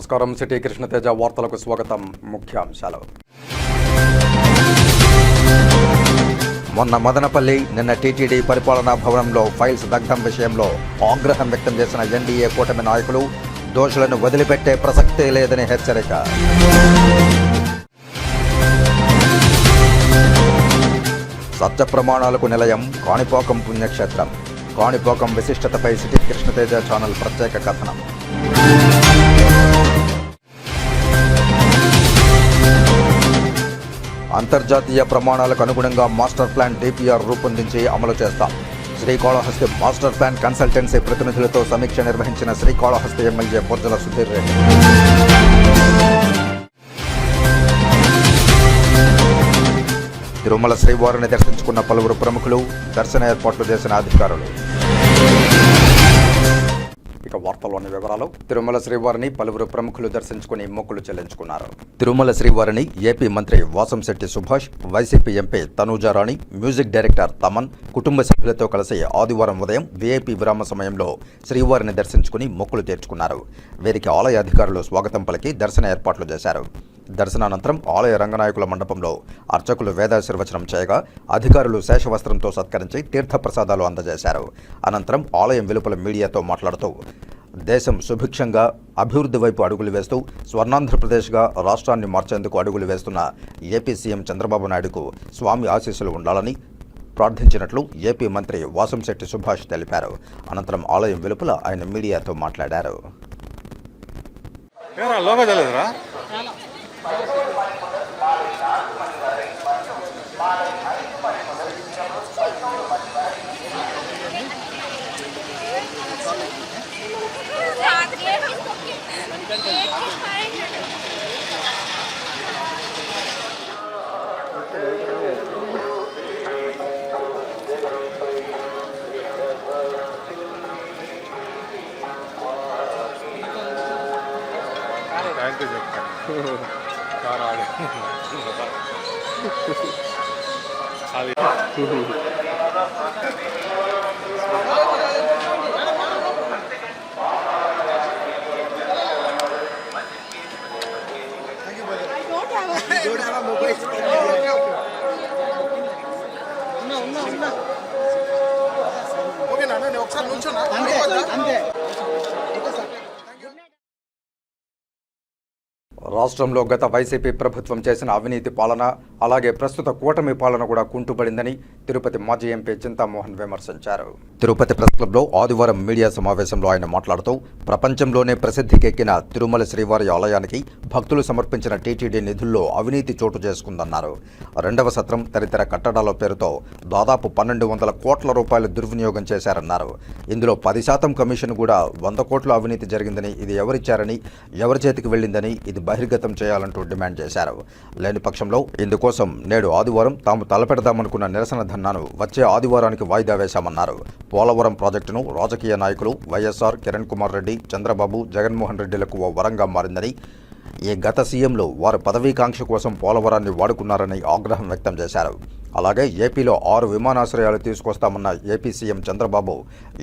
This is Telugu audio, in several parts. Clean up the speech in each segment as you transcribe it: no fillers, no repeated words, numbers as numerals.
నమస్కారం. సిటీ కృష్ణతేజ వార్తలకు స్వాగతం. ముఖ్యాంశాలు. మొన్న మదనపల్లి, నిన్న టీటీడీ పరిపాలనా భవనంలో ఫైల్స్ దగ్ధం విషయంలో ఆగ్రహం వ్యక్తం చేసిన ఎన్డీఏ కూటమి నాయకులు దోషులను వదిలిపెట్టే ప్రసక్తే లేదని హెచ్చరిక. సత్య ప్రమాణాలకు నిలయం కాణిపాకం పుణ్యక్షేత్రం. కాణిపాకం విశిష్టతపై సిటీ కృష్ణతేజ ఛానల్ ప్రత్యేక కథనం. అంతర్జాతీయ ప్రమాణాలకు అనుగుణంగా మాస్టర్ ప్లాన్ డిపిఆర్ రూపొందించి అమలు చేస్తాం. శ్రీకాళహస్తి మాస్టర్ ప్లాన్ కన్సల్టెన్సీ ప్రతినిధులతో సమీక్ష నిర్వహించిన శ్రీకాళహస్తి ఎమ్మెల్యే బొజ్జల సుధీర్ రెడ్డి. తిరుమల శ్రీవారిని దర్శించుకున్న పలువురు ప్రముఖులు, దర్శన ఏర్పాట్లు చేసిన అధికారులు. ఇక వార్తల్లోని వివరాలు. తిరుమల శ్రీవారిని పలువురు ప్రముఖులు దర్శించుకుని మొక్కులు చెల్లించుకున్నారు. తిరుమల శ్రీవారిని ఏపీ మంత్రి Vasamsetti Subhash, YCP MP Tanujarani, music director Thaman కుటుంబ సభ్యులతో కలిసి ఆదివారం ఉదయం వీఐపీ విరామ సమయంలో శ్రీవారిని దర్శించుకుని మొక్కులు తీర్చుకున్నారు. వీరికి ఆలయ అధికారులు స్వాగతం పలికి దర్శన ఏర్పాట్లు చేశారు. దర్శనానంతరం ఆలయ రంగనాయకుల మండపంలో అర్చకులు వేదాశీర్వచనం చేయగా అధికారులు శేషవస్త్రంతో సత్కరించి తీర్థప్రసాదాలు అందజేశారు. అనంతరం ఆలయం వెలుపల మీడియాతో మాట్లాడుతూ దేశం సుభిక్షంగా అభివృద్ధి వైపు అడుగులు వేస్తూ స్వర్ణాంధ్రప్రదేశ్గా రాష్ట్రాన్ని మార్చేందుకు అడుగులు వేస్తున్న ఏపీ సీఎం చంద్రబాబు నాయుడుకు స్వామి ఆశీస్సులు ఉండాలని ప్రార్థించినట్లు ఏపీ మంత్రి వాసంశెట్టి సుభాష్ తెలిపారు. అనంతరం ఆలయం వెలుపల ఆయన మీడియాతో మాట్లాడారు. రాష్ట్రంలో గత వైసీపీ ప్రభుత్వం చేసిన అవినీతి పాలన, అలాగే ప్రస్తుత కూటమి పాలన కూడా కుంటుపడిందని తిరుపతి మాజీ ఎంపీ చింతామోహన్ విమర్శించారు. తిరుపతి ప్రెస్ క్లబ్లో ఆదివారం మీడియా సమావేశంలో ఆయన మాట్లాడుతూ ప్రపంచంలోనే ప్రసిద్ధికెక్కిన తిరుమల శ్రీవారి ఆలయానికి భక్తులు సమర్పించిన టీటీడీ నిధుల్లో అవినీతి చోటు చేసుకుందన్నారు. రెండవ సత్రం తదితర కట్టడాల పేరుతో దాదాపు 1200 కోట్ల రూపాయలు దుర్వినియోగం చేశారన్నారు. ఇందులో 10% కమిషన్ కూడా 100 కోట్ల అవినీతి జరిగిందని, ఇది ఎవరిచ్చారని, ఎవరి చేతికి వెళ్లిందని ఇది బహిర్గతం చేయాలంటూ డిమాండ్ చేశారు. లేని పక్షంలో ఇందుకోసం నేడు ఆదివారం తాము తలపెడదామనుకున్న నిరసన ధర్నాను వచ్చే ఆదివారానికి వాయిదా వేశామన్నారు. పోలవరం ప్రాజెక్టును రాజకీయ నాయకులు వైఎస్ఆర్, కిరణ్ కుమార్ రెడ్డి, చంద్రబాబు, జగన్మోహన్ రెడ్డిలకు ఓ వరంగా మారిందని, ఈ గత సీఎంలు వారి పదవీకాంక్ష కోసం పోలవరాన్ని వాడుకున్నారని ఆగ్రహం వ్యక్తం చేశారు. అలాగే ఏపీలో 6 విమానాశ్రయాలు తీసుకొస్తామన్న ఏపీ సీఎం చంద్రబాబు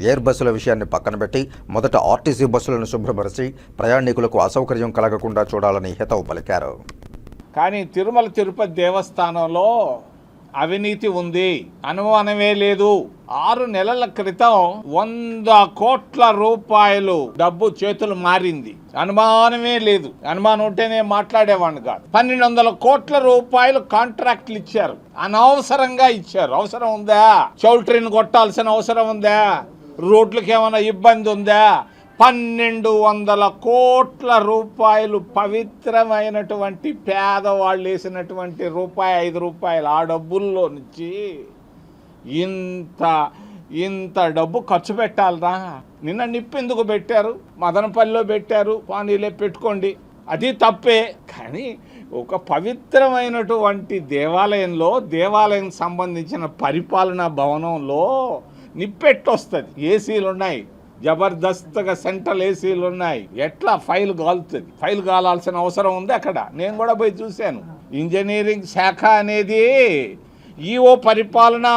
ఎయిర్ బస్సుల విషయాన్ని పక్కనబెట్టి మొదట ఆర్టీసీ బస్సులను శుభ్రపరిచి ప్రయాణికులకు అసౌకర్యం కలగకుండా చూడాలని హితవు పలికారు. కానీ తిరుమల తిరుపతి దేవస్థానంలో అవినీతి ఉంది, అనుమానమే లేదు. 6 నెలల క్రితం 100 కోట్ల రూపాయలు డబ్బు చేతులు మారింది, అనుమానమే లేదు. అనుమానం ఉంటేనే మాట్లాడేవాడిని కాదు. 1200 కోట్ల రూపాయలు కాంట్రాక్ట్లు ఇచ్చారు, అనవసరంగా ఇచ్చారు. అవసరం ఉందా? చౌల్ట్రీని కొట్టాల్సిన అవసరం ఉందా? రోడ్లకు ఏమైనా ఇబ్బంది ఉందా? 1200 కోట్ల రూపాయలు పవిత్రమైనటువంటి పేదవాళ్ళు వేసినటువంటి రూపాయి, 5 రూపాయలు ఆ డబ్బుల్లో నుంచి ఇంత డబ్బు ఖర్చు పెట్టాలరా? నిన్న నిప్పెందుకు పెట్టారు? మదనపల్లిలో పెట్టారు, పానీలే పెట్టుకోండి, అది తప్పే. కానీ ఒక పవిత్రమైనటువంటి దేవాలయం సంబంధించిన పరిపాలనా భవనంలో నిప్పెట్టొస్తుంది. ఏసీలు ఉన్నాయి, జబర్దస్త్గా సెంట్రల్ ఏసీలు ఉన్నాయి. ఎట్లా ఫైల్ కాలుతుంది? ఫైల్ కాలాల్సిన అవసరం ఉంది అక్కడ. నేను కూడా పోయి చూశాను. ఇంజనీరింగ్ శాఖ అనేది ఈఓ పరిపాలన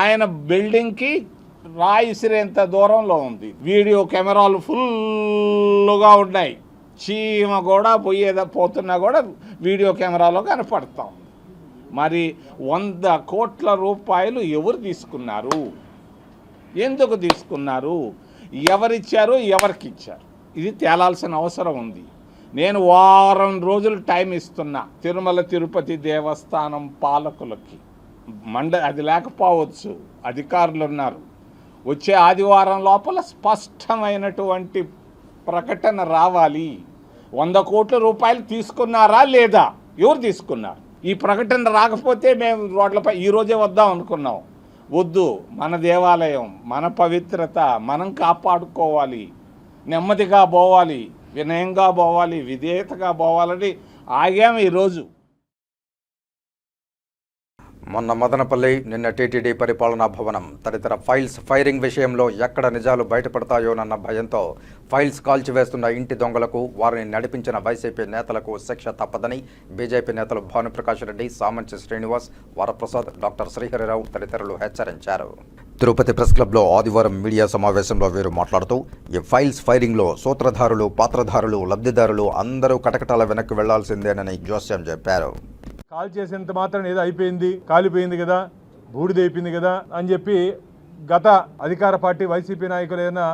ఆయన బిల్డింగ్కి రాయిసిరేంత దూరంలో ఉంది. వీడియో కెమెరాలు ఫుల్గా ఉన్నాయి. చీమ కూడా పోతున్నా కూడా వీడియో కెమెరాలో కనపడతాం. మరి 100 కోట్ల రూపాయలు ఎవరు తీసుకున్నారు, ఎందుకు తీసుకున్నారు, ఎవరిచ్చారు, ఎవరికి ఇచ్చారు, ఇది తేలాల్సిన అవసరం ఉంది. నేను వారం రోజులు టైం ఇస్తున్నా తిరుమల తిరుపతి దేవస్థానం పాలకులకి. అది లేకపోవచ్చు, అధికారులు ఉన్నారు. వచ్చే ఆదివారం లోపల స్పష్టమైనటువంటి ప్రకటన రావాలి. 100 కోట్ల రూపాయలు తీసుకున్నారా లేదా, ఎవరు తీసుకున్నారు? ఈ ప్రకటన రాకపోతే మేము రోడ్లపై ఈరోజే వద్దాం అనుకున్నాం. వద్దు, మన దేవాలయం, మన పవిత్రత మనం కాపాడుకోవాలి, నెమ్మదిగా పోవాలి, వినయంగా పోవాలి, విధేయతగా పోవాలని ఆగాం ఈరోజు. మొన్న మదనపల్లి, నిన్న టీటీడీ పరిపాలనా భవనం తదితర ఫైల్స్ ఫైరింగ్ విషయంలో ఎక్కడ నిజాలు బయటపడతాయోనన్న భయంతో ఫైల్స్ కాల్చివేస్తున్న ఇంటి దొంగలకు, వారిని నడిపించిన వైసీపీ నేతలకు శిక్ష తప్పదని బీజేపీ నేతలు భానుప్రకాష్ రెడ్డి, సామంచి శ్రీనివాస్, వరప్రసాద్, డాక్టర్ శ్రీహరిరావు తదితరులు హెచ్చరించారు. తిరుపతి ప్రెస్ క్లబ్లో ఆదివారం మీడియా సమావేశంలో వీరు మాట్లాడుతూ, ఈ ఫైల్స్ ఫైరింగ్లో సూత్రధారులు, పాత్రధారులు, లబ్ధిదారులు అందరూ కటకటాల వెనక్కి వెళ్లాల్సిందేనని జోస్యం చెప్పారు. కాల్ చేసేంత మాత్రం ఏదో అయిపోయింది, కాలిపోయింది కదా, బూడిదైపోయింది కదా అని చెప్పి గత అధికార పార్టీ వైసీపీ నాయకులు ఏదైనా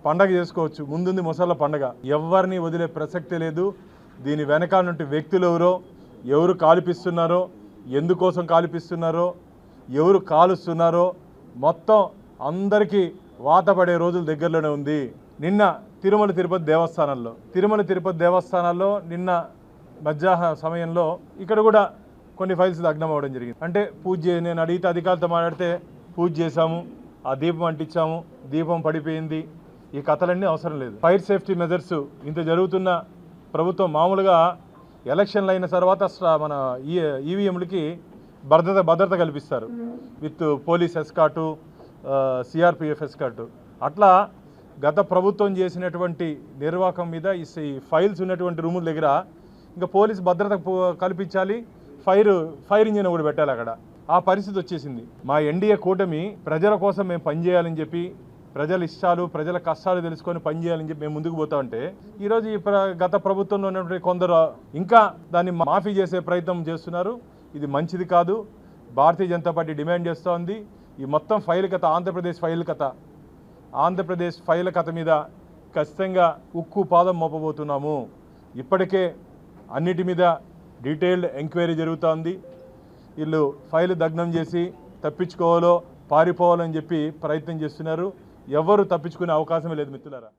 పండగ చేసుకోవచ్చు. ముందుంది ముసళ్ళ పండగ. ఎవరిని వదిలే ప్రసక్తి లేదు. దీని వెనకాల నుండి వ్యక్తులు ఎవరు కాల్పిస్తున్నారో, ఎందుకోసం కాల్పిస్తున్నారో, ఎవరు కాలుస్తున్నారో మొత్తం అందరికీ వాతపడే రోజులు దగ్గరలోనే ఉంది. నిన్న తిరుమల తిరుపతి దేవస్థానాల్లో నిన్న మధ్యాహ్న సమయంలో ఇక్కడ కూడా కొన్ని ఫైల్స్ దగ్నం అవ్వడం జరిగింది. అంటే నేను అడిగితే అధికారులతో మాట్లాడితే పూజ చేశాము, ఆ దీపం అంటించాము, దీపం పడిపోయింది, ఈ కథలన్నీ అవసరం లేదు. ఫైర్ సేఫ్టీ మెజర్స్ ఇంత జరుగుతున్న ప్రభుత్వం మామూలుగా ఎలక్షన్లు అయిన తర్వాత మన ఈవీఎంలకి భద్రత కల్పిస్తారు with police escort, CRPF escort. అట్లా గత ప్రభుత్వం చేసినటువంటి నిర్వాహకం మీద ఈ ఫైల్స్ ఉన్నటువంటి రూముల దగ్గర ఇంకా పోలీస్ భద్రత కల్పించాలి, ఫైర్ ఇంజిన్ కూడా పెట్టాలి అక్కడ. ఆ పరిస్థితి వచ్చేసింది. మా ఎన్డీఏ కూటమి ప్రజల కోసం మేము పనిచేయాలని చెప్పి, ప్రజల ఇష్టాలు, ప్రజల కష్టాలు తెలుసుకొని పనిచేయాలని చెప్పి మేము ముందుకు పోతా ఉంటే, ఈరోజు ఈ గత ప్రభుత్వంలో ఉన్నటువంటి కొందరు ఇంకా దాన్ని మాఫీ చేసే ప్రయత్నం చేస్తున్నారు. ఇది మంచిది కాదు. భారతీయ జనతా పార్టీ డిమాండ్ చేస్తూ ఉంది. ఈ మొత్తం ఫైల్ కథ, ఆంధ్రప్రదేశ్ ఫైల్ కథ మీద ఖచ్చితంగా ఉక్కు పాదం మోపబోతున్నాము. ఇప్పటికే అన్నిటి మీద డీటెయిల్డ్ ఎంక్వైరీ జరుగుతోంది. వీళ్ళు ఫైల్ దగ్నం చేసి తప్పించుకోవాలో, పారిపోవాలని చెప్పి ప్రయత్నం చేస్తున్నారు. ఎవరు తప్పించుకునే అవకాశమే లేదు మిత్రులారా.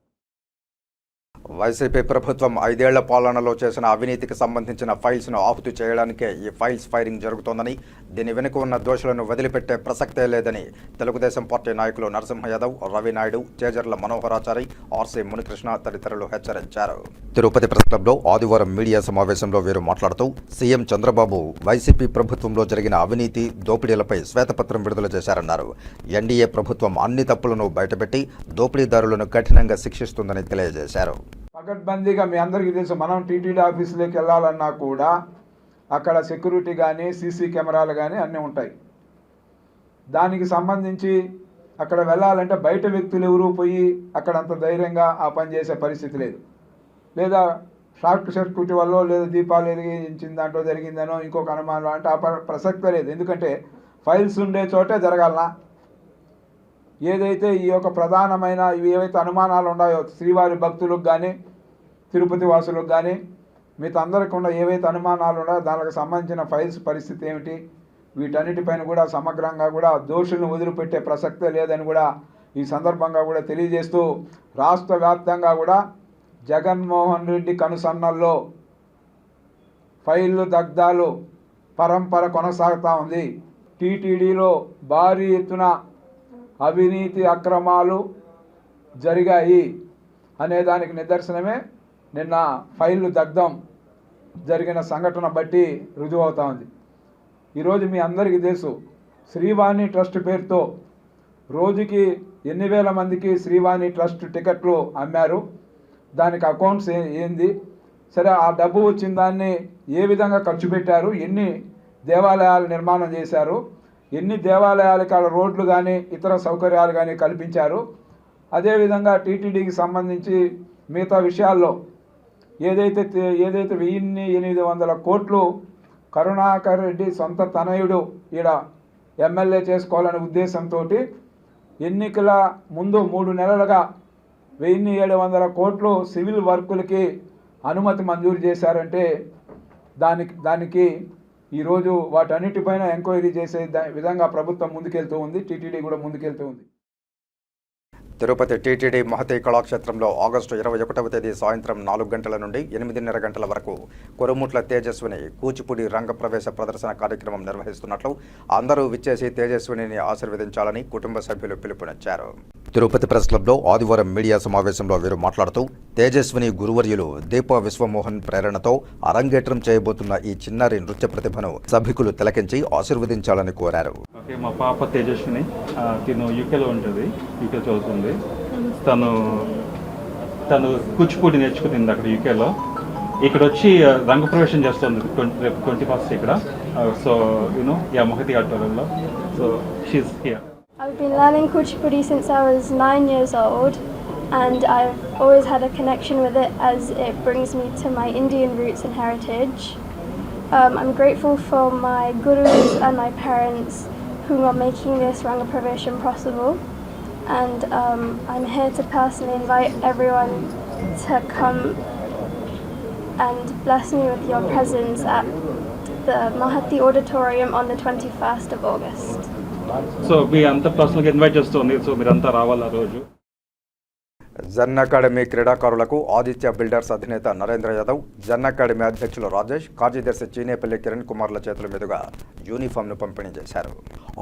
వైసీపీ ప్రభుత్వం 5 ఏళ్ల పాలనలో చేసిన అవినీతికి సంబంధించిన ఫైల్స్ను ఆహుతి చేయడానికే ఈ ఫైల్స్ ఫైరింగ్ జరుగుతోందని, దీని వెనుక ఉన్న దోషులను వదిలిపెట్టే ప్రసక్తే లేదని తెలుగుదేశం పార్టీ నాయకులు నరసింహ యాదవ్, రవినాయుడు, చేజర్ల మనోహరాచారి, ఆర్సీ మునికృష్ణ తదితరులు హెచ్చరించారు. తిరుపతి ప్రెస్ క్లబ్లో ఆదివారం మీడియా సమావేశంలో వీరు మాట్లాడుతూ, సీఎం చంద్రబాబు వైసీపీ ప్రభుత్వంలో జరిగిన అవినీతి, దోపిడీలపై శ్వేతపత్రం విడుదల చేశారన్నారు. ఎన్డీఏ ప్రభుత్వం అన్ని తప్పులను బయటపెట్టి దోపిడీదారులను కఠినంగా శిక్షిస్తుందని తెలియజేశారు. పకడ్బందీగా మీ అందరికీ తెలుసు, మనం టీటీడీ ఆఫీసులోకి వెళ్ళాలన్నా కూడా అక్కడ సెక్యూరిటీ కానీ, సీసీ కెమెరాలు కానీ అన్నీ ఉంటాయి. దానికి సంబంధించి అక్కడ వెళ్ళాలంటే బయట వ్యక్తులు ఎవరు పోయి అక్కడ అంత ధైర్యంగా ఆ పని చేసే పరిస్థితి లేదు. లేదా షార్ట్ సర్క్యూట్ వల్ల, లేదా దీపాలు వెలిగించిన దాంట్లో జరిగిందనో ఇంకొక అనుమానం అంటే ఆ ప్రసక్తే లేదు. ఎందుకంటే ఫైల్స్ ఉండే చోటే జరగాలనా. ఏదైతే ఈ యొక్క ప్రధానమైన ఇవి ఏవైతే అనుమానాలు ఉన్నాయో శ్రీవారి భక్తులకు కానీ, తిరుపతి వాసులకు కానీ, మిగతా అందరికీ ఉన్న ఏవైతే అనుమానాలు ఉన్నాయో దానికి సంబంధించిన ఫైల్స్ పరిస్థితి ఏమిటి, వీటన్నిటిపైన కూడా సమగ్రంగా కూడా దోషులను వదిలిపెట్టే ప్రసక్తే లేదని కూడా ఈ సందర్భంగా కూడా తెలియజేస్తూ, రాష్ట్ర వ్యాప్తంగా కూడా జగన్మోహన్ రెడ్డి కనుసన్నల్లో ఫైళ్ళు దగ్ధాలు పరంపర కొనసాగుతూ ఉంది. టీటీడీలో భారీ ఎత్తున అవినీతి అక్రమాలు జరిగాయి అనేదానికి నిదర్శనమే నిన్న ఫైళ్ళు దగ్ధం జరిగిన సంఘటన బట్టి రుజువవుతా ఉంది. ఈరోజు మీ అందరికీ తెలుసు, శ్రీవాణి ట్రస్ట్ పేరుతో రోజుకి ఎన్ని వేల మందికి శ్రీవాణి ట్రస్ట్ టికెట్లు అమ్మారు, దానికి అకౌంట్స్ ఏంది, సరే ఆ డబ్బు వచ్చిన దాన్ని ఏ విధంగా ఖర్చు పెట్టారు, ఎన్ని దేవాలయాలు నిర్మాణం చేశారు, ఎన్ని దేవాలయాలకు రోడ్లు కానీ ఇతర సౌకర్యాలు కానీ కల్పించారు, అదేవిధంగా టీటీడీకి సంబంధించి మిగతా విషయాల్లో ఏదైతే 1800 కోట్లు కరుణాకర్ రెడ్డి సొంత తనయుడు ఈడ ఎమ్మెల్యే చేసుకోవాలనే ఉద్దేశంతో ఎన్నికల ముందు 3 నెలలుగా 1700 కోట్లు సివిల్ వర్కులకి అనుమతి మంజూరు చేశారంటే దానికి ఈరోజు వాటన్నిటిపైన ఎంక్వైరీ చేసే విధంగా ప్రభుత్వం ముందుకెళ్తూ ఉంది, టీటీడీ కూడా ముందుకెళ్తూ ఉంది. తిరుపతి టీటీడీ మహతి కళాక్షేత్రంలో ఆగస్టు 21వ తేదీ సాయంత్రం 4 గంటల నుండి 8:30 గంటల వరకు కొరుముట్ల తేజస్విని కూచిపూడి రంగప్రవేశ ప్రదర్శన కార్యక్రమం నిర్వహిస్తున్నట్లు అందరూ విచ్చేసి తేజస్వినిని ఆశీర్వదించాలని కుటుంబ సభ్యులు పిలుపునిచ్చారు. తిరుపతి ప్రెస్ క్లబ్లో ఆదివారం మీడియా సమావేశంలో వీరు మాట్లాడుతూ తేజస్విని గురువర్యులు దీపా విశ్వమోహన్ ప్రేరణతో అరంగేట్రం చేయబోతున్న ఈ చిన్నారి నృత్య ప్రతిభను సభికులు తిలకించి ఆశీర్వదించాలని కోరారు. ఓకే, మా పాప తేజస్విని తిను యూకేలో ఉంటుంది, యూకే చదువుతుంది. తను కూచిపూడి నేర్చుకుంది అక్కడ యూకేలో. ఇక్కడ వచ్చి రంగప్రవేశం చేస్తుంది రేపు 21st ఇక్కడ. సో మహతి ఆడిటోరియంలో. So she is here. I've been learning Kuchipudi since I was 9 years old, and I've always had a connection with it as it brings me to my Indian roots and heritage. I'm grateful for my gurus and my parents who are making this Ranga Pravesham possible, and I'm here to personally invite everyone to come and bless me with your presence at the Mahati Auditorium on the 21st of August. So మీ అంతా పర్సనల్గా ఇన్వైట్ చేస్తుంది, సో మీరంతా రావాలి ఆ రోజు. జన్ అకాడమీ క్రీడాకారులకు ఆదిత్య బిల్డర్స్ అధినేత నరేంద్ర యాదవ్, జన్ అకాడమీ అధ్యక్షులు రాజేష్, కార్యదర్శి చీనేపల్లి కిరణ్ కుమార్ల చేతుల మీదుగా యూనిఫామ్ను పంపిణీ చేశారు.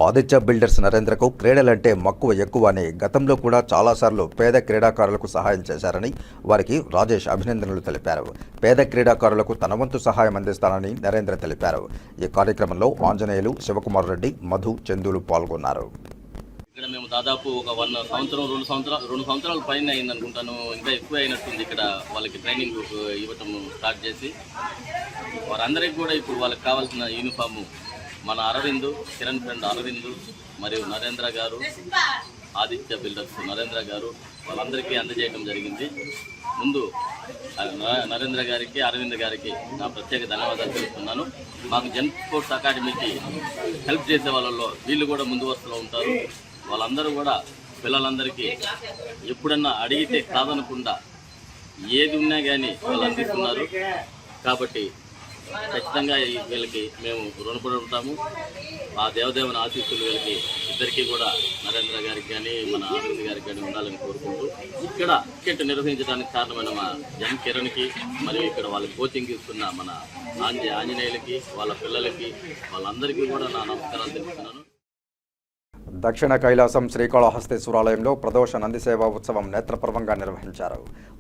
ఆదిత్య బిల్డర్స్ నరేంద్రకు క్రీడలంటే మక్కువ ఎక్కువ అని, గతంలో కూడా చాలాసార్లు పేద క్రీడాకారులకు సహాయం చేశారని వారికి రాజేష్ అభినందనలు తెలిపారు. పేద క్రీడాకారులకు తన వంతు సహాయం అందిస్తానని నరేంద్ర తెలిపారు. ఈ కార్యక్రమంలో ఆంజనేయులు, శివకుమార్ రెడ్డి, మధు, చందులు పాల్గొన్నారు. ఇక్కడ మేము దాదాపు ఒక 2 సంవత్సరాల పైన అయింది అనుకుంటాను, ఇంకా ఎక్కువ అయినట్టుంది. ఇక్కడ వాళ్ళకి ట్రైనింగ్ ఇవ్వటం స్టార్ట్ చేసి వారందరికీ కూడా ఇప్పుడు వాళ్ళకి కావాల్సిన యూనిఫాము మన అరవింద్, కిరణ్ ఫ్రెండ్ అరవింద్ మరియు నరేంద్ర గారు, ఆదిత్య బిల్డర్స్ నరేంద్ర గారు వాళ్ళందరికీ అందజేయడం జరిగింది. ముందు నరేంద్ర గారికి, అరవింద్ గారికి నా ప్రత్యేక ధన్యవాదాలు తెలుపుతున్నాను. మాకు జన్ స్పోర్ట్స్ అకాడమీకి హెల్ప్ చేసే వాళ్ళలో వీళ్ళు కూడా ముందు వరుసలో ఉంటారు. వాళ్ళందరూ కూడా పిల్లలందరికీ ఎప్పుడన్నా అడిగితే కాదనకుండా ఏది ఉన్నా కానీ వాళ్ళు అందిస్తున్నారు. కాబట్టి ఖచ్చితంగా వీళ్ళకి మేము రుణపడి ఉంటాము. ఆ దేవదేవుని ఆశీస్సులు వీళ్ళకి ఇద్దరికీ కూడా నరేంద్ర గారికి కానీ మన అరవింద్ గారికి కానీ ఉండాలని కోరుకుంటూ ఇక్కడ క్రికెట్ నిర్వహించడానికి కారణమైన మా జన్ కిరణ్కి మరియు ఇక్కడ వాళ్ళకి కోచింగ్ ఇస్తున్న మన ఆంజనేయులకి, వాళ్ళ పిల్లలకి, వాళ్ళందరికీ కూడా నా నమస్కారాలు తెలుపుతున్నాను. దక్షిణ కైలాసం శ్రీకాళహస్తీశ్వరాలయంలో ప్రదోష నంది సేవా ఉత్సవం నేత్రపర్వంగా నిర్వహించారు.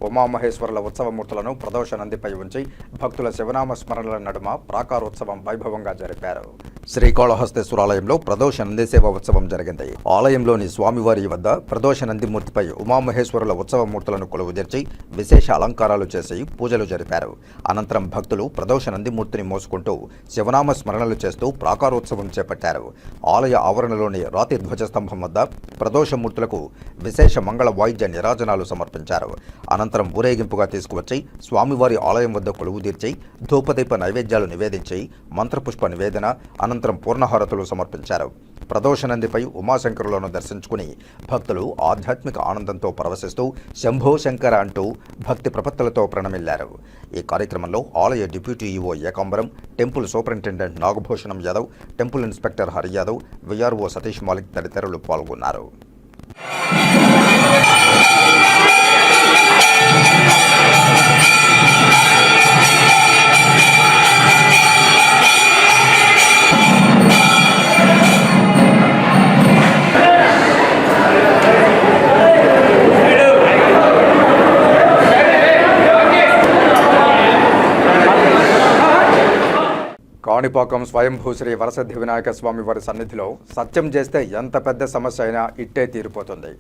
ఉమామహేశ్వరుల ఉత్సవమూర్తులను ప్రదోష నందిపై ఉంచి భక్తుల శివనామ స్మరణల నడుమ ప్రాకారోత్సవం వైభవంగా జరిపారు. శ్రీకాళహస్తీశ్వరాలయంలో ప్రదోష నంది సేవా ఉత్సవం జరిగింది. ఆలయంలోని స్వామివారి వద్ద ప్రదోష నందిమూర్తిపై ఉమామహేశ్వరుల ఉత్సవమూర్తులను కొలువుదీర్చి విశేష అలంకారాలు చేసి పూజలు జరిపారు. అనంతరం భక్తులు ప్రదోష నందిమూర్తిని మోసుకుంటూ శివనామ స్మరణలు చేస్తూ ప్రాకారోత్సవం చేపట్టారు. ఆలయ ఆవరణలోని రాతి ధ్వజస్తంభం వద్ద ప్రదోషమూర్తులకు విశేష మంగళ వాయిద్య నిరాజనాలు సమర్పించారు. అనంతరం ఊరేగింపుగా తీసుకువచ్చి స్వామివారి ఆలయం వద్ద కొలువుదీర్చి ధూపదీప నైవేద్యాలు నివేదించి మంత్రపుష్ప నివేదన అనంతరం పూర్ణహారతులు సమర్పించారు. ప్రదోష నందిపై ఉమాశంకరులను దర్శించుకుని భక్తులు ఆధ్యాత్మిక ఆనందంతో పరవశిస్తూ శంభో శంకర అంటూ భక్తి ప్రపత్తులతో ప్రణమిల్లారు. ఈ కార్యక్రమంలో ఆలయ deputy EO Ekambaram, temple superintendent Nagabhushanam Yadav, temple inspector Hari Yadav, VRO Satish Malik తదితరులు పాల్గొన్నారు. కాణిపాకం స్వయంభూ శ్రీ వరసిద్ధి వినాయక స్వామి వారి సన్నిధిలో సత్యం చేస్తే ఎంత పెద్ద సమస్య అయినా ఇట్టే తీరిపోతుంది.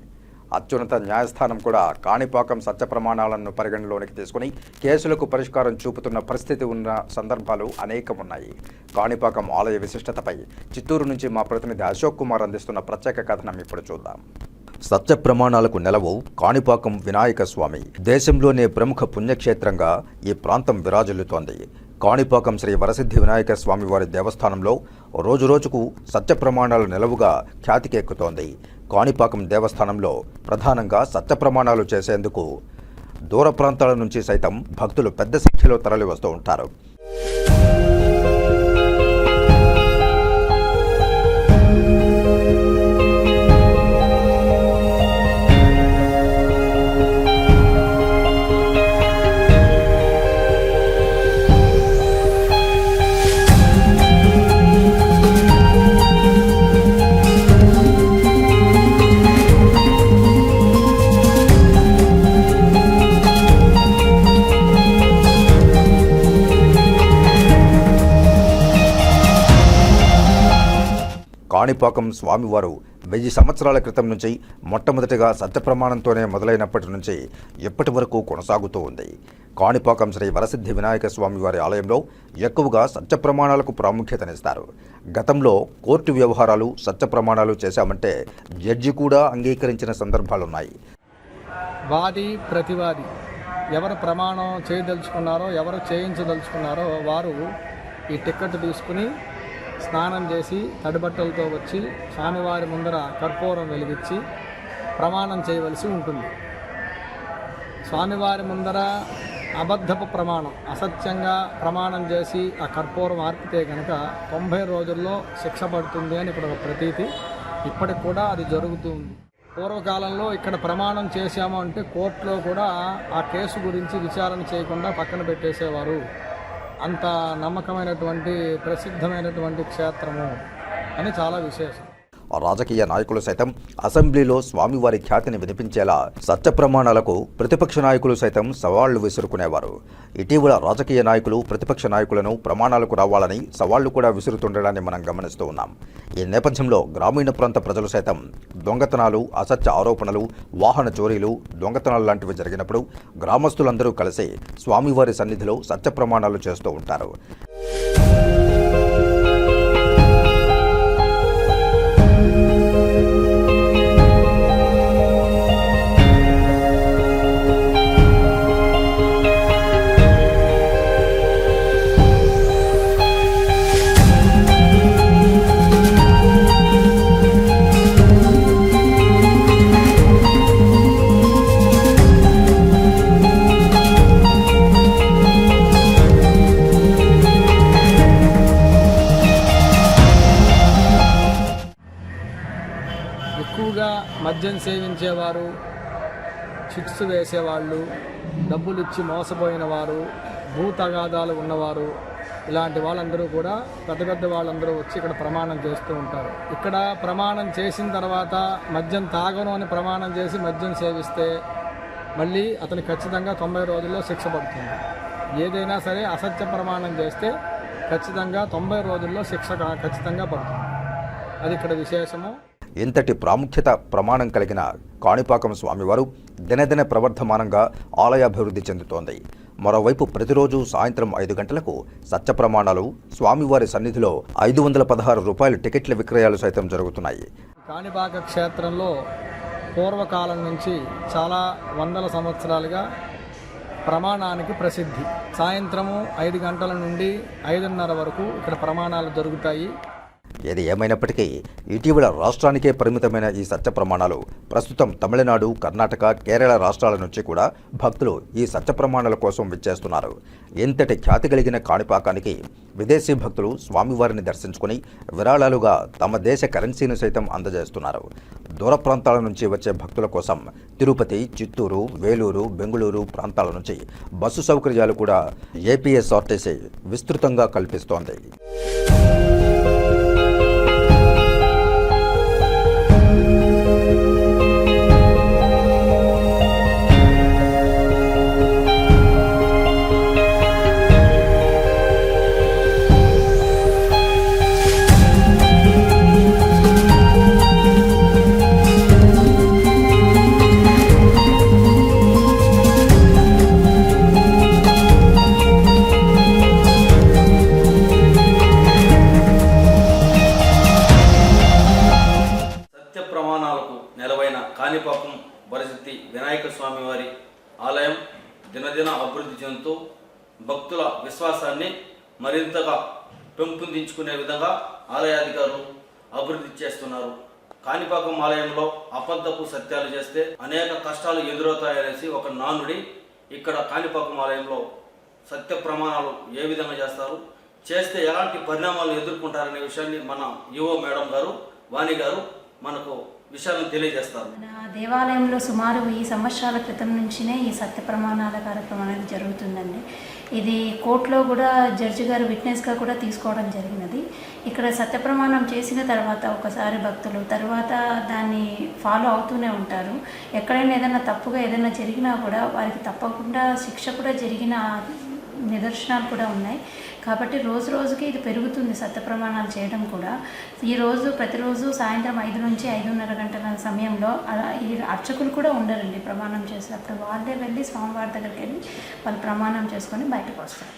అత్యున్నత న్యాయస్థానం కూడా కాణిపాకం సత్య ప్రమాణాలను పరిగణలోనికి తీసుకుని కేసులకు పరిష్కారం చూపుతున్న పరిస్థితి ఉన్న సందర్భాలు అనేకమున్నాయి. కాణిపాకం ఆలయ విశిష్టతపై చిత్తూరు నుంచి మా ప్రతినిధి అశోక్ కుమార్ అందిస్తున్న ప్రత్యేక కథనం ఇప్పుడు చూద్దాం. సత్య ప్రమాణాలకు నెలవు కాణిపాకం వినాయక స్వామి. దేశంలోనే ప్రముఖ పుణ్యక్షేత్రంగా ఈ ప్రాంతం విరాజిల్లుతోంది. కాణిపాకం శ్రీ వరసిద్ధి వినాయక స్వామి వారి దేవస్థానంలో రోజురోజుకు సత్య ప్రమాణాలు నెలవుగా ఖ్యాతికెక్కుతోంది. కాణిపాకం దేవస్థానంలో ప్రధానంగా సత్య ప్రమాణాలు చేసేందుకు దూర ప్రాంతాల నుంచి సైతం భక్తులు పెద్ద సంఖ్యలో తరలి వస్తూ ఉంటారు. కాణిపాకం స్వామివారు 1000 సంవత్సరాల క్రితం నుంచి మొట్టమొదటిగా సత్య ప్రమాణంతోనే మొదలైనప్పటి నుంచి ఇప్పటి వరకు కొనసాగుతూ ఉంది. కాణిపాకం శ్రీ వరసిద్ధి వినాయక స్వామివారి ఆలయంలో ఎక్కువగా సత్య ప్రమాణాలకు ప్రాముఖ్యతనిస్తారు. గతంలో కోర్టు వ్యవహారాలు సత్య ప్రమాణాలు చేశామంటే జడ్జి కూడా అంగీకరించిన సందర్భాలున్నాయి. వాది ప్రతివాది ఎవరు ప్రమాణం చేయదలుచుకున్నారో, ఎవరు చేయించదలుచుకున్నారో వారు ఈ టికెట్ తీసుకుని స్నానం చేసి తడిబట్టలతో వచ్చి స్వామివారి ముందర కర్పూరం వెలిగించి ప్రమాణం చేయవలసి ఉంటుంది. స్వామివారి ముందర అబద్ధపు ప్రమాణం, అసత్యంగా ప్రమాణం చేసి ఆ కర్పూరం ఆర్పితే కనుక 90 రోజుల్లో శిక్ష పడుతుంది అని ఇక్కడ ఒక ప్రతీతి. ఇప్పటికి కూడా అది జరుగుతుంది. పూర్వకాలంలో ఇక్కడ ప్రమాణం చేశాము అంటే కోర్టులో కూడా ఆ కేసు గురించి విచారణ చేయకుండా పక్కన పెట్టేసేవారు. అంత నమ్మకమైనటువంటి ప్రసిద్ధమైనటువంటి క్షేత్రము అని చాలా విశేషం. రాజకీయ నాయకులు సైతం అసెంబ్లీలో స్వామివారి ఖ్యాతిని వినిపించేలా సత్య ప్రమాణాలకు ప్రతిపక్ష నాయకులు సైతం సవాళ్లు విసురుకునేవారు. ఇటీవల రాజకీయ నాయకులు ప్రతిపక్ష నాయకులను ప్రమాణాలకు రావాలని సవాళ్లు కూడా విసురుతుండడాన్ని మనం గమనిస్తూ ఉన్నాం. ఈ నేపథ్యంలో గ్రామీణ ప్రాంత ప్రజలు సైతం దొంగతనాలు, అసత్య ఆరోపణలు, వాహన చోరీలు, దొంగతనాలు లాంటివి జరిగినప్పుడు గ్రామస్తులందరూ కలిసి స్వామివారి సన్నిధిలో సత్య ప్రమాణాలు చేస్తూ ఉంటారు. ఎక్కువగా మద్యం సేవించేవారు, చిట్స్ వేసేవాళ్ళు, డబ్బులు ఇచ్చి మోసపోయిన వారు, భూ తగాదాలు ఉన్నవారు, ఇలాంటి వాళ్ళందరూ కూడా పెద్ద పెద్ద వాళ్ళందరూ వచ్చి ఇక్కడ ప్రమాణం చేస్తూ ఉంటారు. ఇక్కడ ప్రమాణం చేసిన తర్వాత మద్యం తాగను అని ప్రమాణం చేసి మద్యం సేవిస్తే మళ్ళీ అతను ఖచ్చితంగా 90 రోజుల్లో శిక్ష పడుతుంది. ఏదైనా సరే అసత్య ప్రమాణం చేస్తే ఖచ్చితంగా 90 రోజుల్లో శిక్ష ఖచ్చితంగా పడుతుంది. అది ఇక్కడ విశేషము. ఇంతటి ప్రాముఖ్యత ప్రమాణం కలిగిన కాణిపాకం స్వామివారు దినదిన ప్రవర్ధమానంగా ఆలయాభివృద్ధి చెందుతోంది. మరోవైపు ప్రతిరోజు సాయంత్రం 5 గంటలకు సత్య ప్రమాణాలు, స్వామివారి సన్నిధిలో 516 రూపాయల టికెట్ల విక్రయాలు సైతం జరుగుతున్నాయి. కాణిపాక క్షేత్రంలో పూర్వకాలం నుంచి చాలా వందల సంవత్సరాలుగా ప్రమాణానికి ప్రసిద్ధి. సాయంత్రము 5 గంటల నుండి 5:30 వరకు ఇక్కడ ప్రమాణాలు జరుగుతాయి. ఏది ఏమైనప్పటికీ ఇటీవల రాష్ట్రానికే పరిమితమైన ఈ సత్య ప్రమాణాలు ప్రస్తుతం తమిళనాడు, కర్ణాటక, కేరళ రాష్ట్రాల నుంచి కూడా భక్తులు ఈ సత్య ప్రమాణాల కోసం విచ్చేస్తున్నారు. ఎంతటి ఖ్యాతి కలిగిన కాణిపాకానికి విదేశీ భక్తులు స్వామివారిని దర్శించుకుని విరాళాలుగా తమ దేశ కరెన్సీని సైతం అందజేస్తున్నారు. దూర ప్రాంతాల నుంచి వచ్చే భక్తుల కోసం తిరుపతి, చిత్తూరు, వేలూరు, బెంగుళూరు ప్రాంతాల నుంచి బస్సు సౌకర్యాలు కూడా ఏపీఎస్ఆర్టీసీ విస్తృతంగా కల్పిస్తోంది. దినదిన అభివృద్ధి చెందుతూ భక్తుల విశ్వాసాన్ని మరింతగా పెంపొందించుకునే విధంగా ఆలయాధికారులు అభివృద్ధి చేస్తున్నారు. కాణిపాకం ఆలయంలో అబద్ధపు సత్యాలు చేస్తే అనేక కష్టాలు ఎదురవుతాయనేసి ఒక నానుడి. ఇక్కడ కాణిపాకం ఆలయంలో సత్య ప్రమాణాలు ఏ విధంగా చేస్తే ఎలాంటి పరిణామాలు ఎదుర్కొంటారనే విషయాన్ని మన ఈవో మేడం గారు వాణి గారు మనకు విషయాలను తెలియజేస్తారు. మన దేవాలయంలో సుమారు 10 సంవత్సరాల క్రితం నుంచినే ఈ సత్య ప్రమాణాల కార్యక్రమం అనేది జరుగుతుందండి. ఇది కోర్టులో కూడా జడ్జి గారు విట్నెస్గా కూడా తీసుకోవడం జరిగినది. ఇక్కడ సత్య ప్రమాణం చేసిన తర్వాత ఒకసారి భక్తులు తర్వాత దాన్ని ఫాలో అవుతూనే ఉంటారు. ఎక్కడైనా ఏదైనా తప్పుగా ఏదైనా జరిగినా కూడా వారికి తప్పకుండా శిక్ష కూడా జరిగిన నిదర్శనాలు కూడా ఉన్నాయి. కాబట్టి రోజు రోజుకి ఇది పెరుగుతుంది సత్య ప్రమాణాలు చేయడం కూడా. ఈరోజు ప్రతిరోజు సాయంత్రం 5 నుంచి 5:30 గంటల సమయంలో ఈ అర్చకులు కూడా ఉండరండి. ప్రమాణం చేసేటప్పుడు వాళ్ళే వెళ్ళి స్వామివారి దగ్గరికి వెళ్ళి వాళ్ళు ప్రమాణం చేసుకొని బయటకు వస్తారు.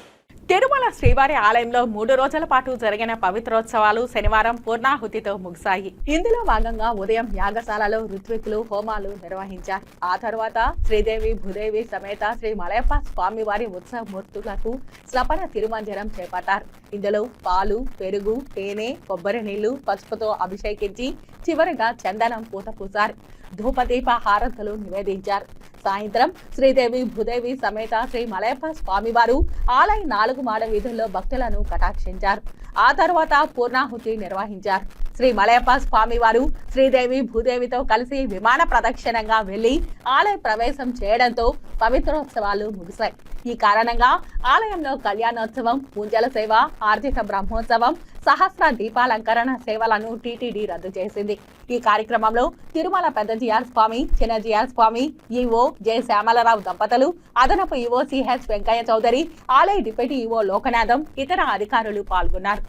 తిరుమల శ్రీవారి ఆలయంలో 3 రోజుల పాటు జరిగిన పవిత్రోత్సవాలు శనివారం పూర్ణాహుతితో ముగిశాయి. ఇందులో భాగంగా ఉదయం యాగశాలలో ఋత్వికులు హోమాలు నిర్వహించారు. ఆ తర్వాత శ్రీదేవి భూదేవి సమేత శ్రీ మలయప్ప స్వామివారి ఉత్సవమూర్తులకు స్నపన తిరుమంజనం చేపట్టారు. ఇందులో పాలు, పెరుగు, తేనె, కొబ్బరి నీళ్లు, పసుపుతో అభిషేకించి చివరిగా చందనం పూత పూశారు. ధూపదీప హారతులు నివేదించారు. సాయంత్రం శ్రీదేవి భూదేవి సమేత శ్రీ మలయప్ప స్వామివారు ఆలయ 4 మాడ వీధుల్లో భక్తులను కటాక్షించారు. ఆ తర్వాత పూర్ణాహుతి నిర్వహించారు. శ్రీ మలయప్ప స్వామివారు శ్రీదేవి భూదేవితో కలిసి విమాన ప్రదక్షిణంగా వెళ్లి ఆలయ ప్రవేశం చేయడంతో పవిత్రోత్సవాలు ముగిశాయి. ఈ కారణంగా ఆలయంలో కళ్యాణోత్సవం, పూజల సేవ, ఆర్జిత బ్రహ్మోత్సవం, సహస్ర దీపాలంకరణ సేవలను టీటీడీ రద్దు చేసింది. ఈ కార్యక్రమంలో తిరుమల పెద్ద జిఆర్ స్వామి, చిన్న జిఆర్ స్వామి, ఈవో జె శ్యామలరావు దంపతులు, అదనపు ఈవో సిహెచ్ వెంకయ్య చౌదరి, ఆలయ డిప్యూటీ ఈవో లోకనాథం, ఇతర అధికారులు పాల్గొన్నారు.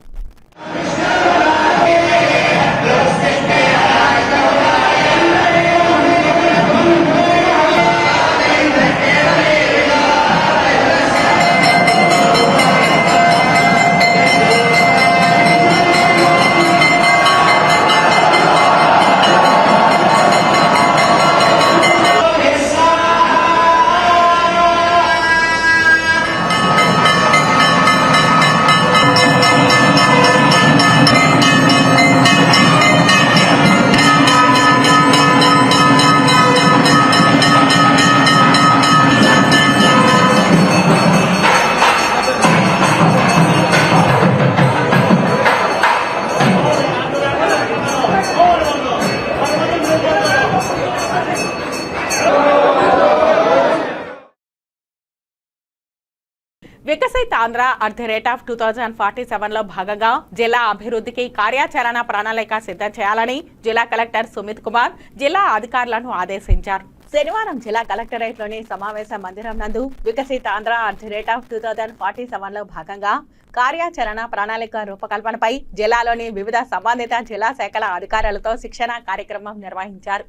వికసిత్ ఆంధ్ర @2047లో భాగంగా జిల్లా అభివృద్ధికి కార్యాచరణ ప్రణాళిక సిద్ధం చేయాలని జిల్లా కలెక్టర్ సుమిత్ కుమార్ జిల్లా అధికారులను ఆదేశించారు. శనివారం జిల్లా కలెక్టరేట్లోని సమావేశ మందిరం నందు వికసిత్ ఆంధ్ర @2047లో భాగంగా కార్యాచరణ ప్రణాళిక రూపకల్పనపై జిల్లాలోని వివిధ సంబంధిత జిల్లా శాఖల అధికారులతో శిక్షణ కార్యక్రమం నిర్వహించారు.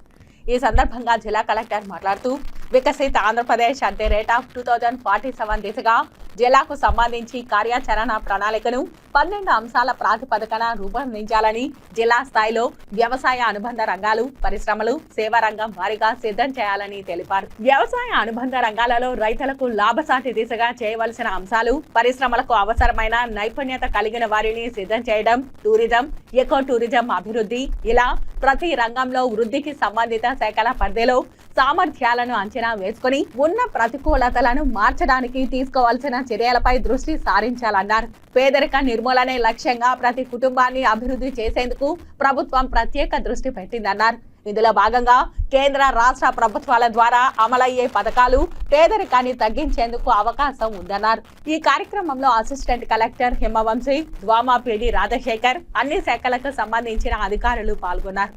ఈ సందర్భంగా జిల్లా కలెక్టర్ మాట్లాడుతూ వికసిత్ ఆంధ్రప్రదేశ్ @2047 దిశగా జిల్లాకు సంబంధించి కార్యాచరణ ప్రణాళికను 12 అంశాల ప్రాతిపదికన రూపొందించాలని, జిల్లా స్థాయిలో వ్యవసాయ అనుబంధ రంగాలు, పరిశ్రమలు, సేవా రంగం వారీగా సిద్ధం చేయాలని తెలిపారు. వ్యవసాయ అనుబంధ రంగాలలో రైతులకు లాభసాటి దిశగా చేయవలసిన అంశాలు, పరిశ్రమలకు అవసరమైన నైపుణ్యత కలిగిన వారిని సిద్ధం చేయడం, టూరిజం, ఎకో టూరిజం అభివృద్ధి, ఇలా ప్రతి రంగంలో వృద్ధికి సంబంధిత శాఖల పరిధిలో సామర్థ్యాలను అంచనా వేసుకుని ఉన్న ప్రతికూలతలను మార్చడానికి తీసుకోవాల్సిన చర్యలపై దృష్టి సారించాలన్నారు. పేదరిక నిర్మూలనే లక్ష్యంగా ప్రతి కుటుంబాన్ని అభివృద్ధి చేసేందుకు ప్రభుత్వం ప్రత్యేక దృష్టి పెట్టిందన్నారు. ఇందులో భాగంగా కేంద్ర రాష్ట్ర ప్రభుత్వాల ద్వారా అమలయ్యే పథకాలు పేదరికాన్ని తగ్గించేందుకు అవకాశం ఉందన్నారు. ఈ కార్యక్రమంలో అసిస్టెంట్ కలెక్టర్ హిమవంశీ, ద్వామా పిడి రాజశేఖర్, అన్ని శాఖలకు సంబంధించిన అధికారులు పాల్గొన్నారు.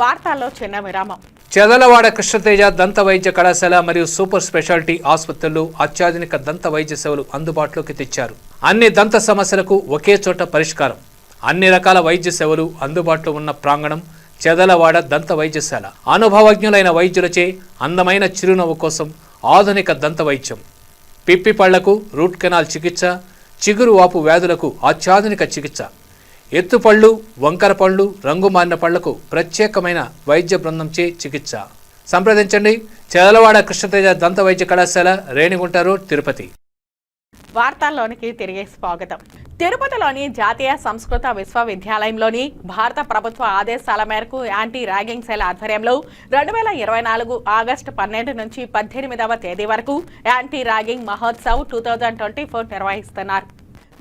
వార్తల్లో చిన్న విరామం. చెదలవాడ కృష్ణతేజ దంత వైద్య కళాశాల మరియు సూపర్ స్పెషాలిటీ ఆసుపత్రుల్లో అత్యాధునిక దంత వైద్య సేవలు అందుబాటులోకి తెచ్చారు. అన్ని దంత సమస్యలకు ఒకే చోట పరిష్కారం. అన్ని రకాల వైద్య సేవలు అందుబాటులో ఉన్న ప్రాంగణం చెదలవాడ దంత వైద్యశాల. అనుభవజ్ఞులైన వైద్యులచే అందమైన చిరునవ్వు కోసం ఆధునిక దంత వైద్యం, పిప్పి పళ్లకు రూట్ కెనాల్ చికిత్స, చిగురు వాపు వ్యాధులకు అత్యాధునిక చికిత్స, ఎత్తుపళ్ళు, వంకర పళ్ళు, రంగు మారిన పళ్లకు ప్రత్యేకమైన వైద్య బృందంచే చికిత్స. సంప్రదించండి. చదలవాడ కృష్ణతేజ దంత వైద్య కళాశాల, రేణిగుంట రోడ్, తిరుపతి. వార్తల్లోనికి తిరిగి స్వాగతం. తిరుపతిలోని జాతీయ సంస్కృత విశ్వవిద్యాలయంలోని భారత ప్రభుత్వ ఆదేశాల మేరకు యాంటీ ర్యాగింగ్ సెల్ ఆధ్వర్యంలో 2024 ఆగస్టు 12 నుంచి 18వ తేదీ వరకు యాంటీ ర్యాగింగ్ మహోత్సవ్ 2024 నిర్వహిస్తున్నారు.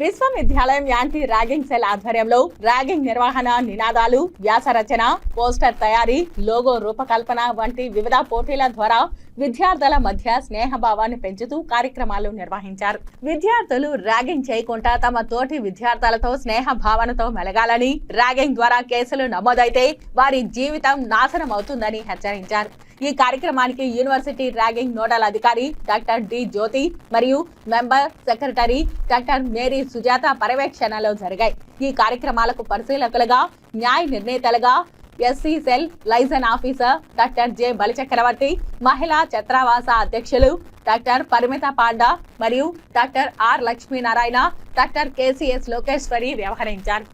విశ్వవిద్యాలయం యాంటీ ర్యాగింగ్ సెల్ ఆధ్వర్యంలో ర్యాగింగ్ నిర్వహణ, నినాదాలు, వ్యాస రచన, పోస్టర్ తయారీ, లోగో రూపకల్పన వంటి వివిధ పోటీల ద్వారా విద్యార్థుల మధ్య స్నేహభావాన్ని పెంచుతూ కార్యక్రమాలు నిర్వహించారు. విద్యార్థులు ర్యాగింగ్ చేయకుండా తమ తోటి విద్యార్థులతో స్నేహ భావనతో మెలగాలని, ర్యాగింగ్ ద్వారా కేసులు నమోదైతే వారి జీవితం నాశనం అవుతుందని హెచ్చరించారు. ఈ కార్యక్రమానికి యూనివర్సిటీ ర్యాగింగ్ నోడల్ అధికారి డాక్టర్ డి జ్యోతి మరియు member secretary doctor Mary Sujatha పర్యవేక్షణలో జరిగాయి. ఈ కార్యక్రమాలకు పరిశీలకులుగా, న్యాయ నిర్ణేతలుగా SC cell liaison officer doctor J Balichakravarti, మహిళా ఛత్రావాస అధ్యక్షులు డాక్టర్ పరిమిత పాండా మరియు doctor R Lakshminarayana, doctor KCS Lokeshwari వ్యవహరించారు.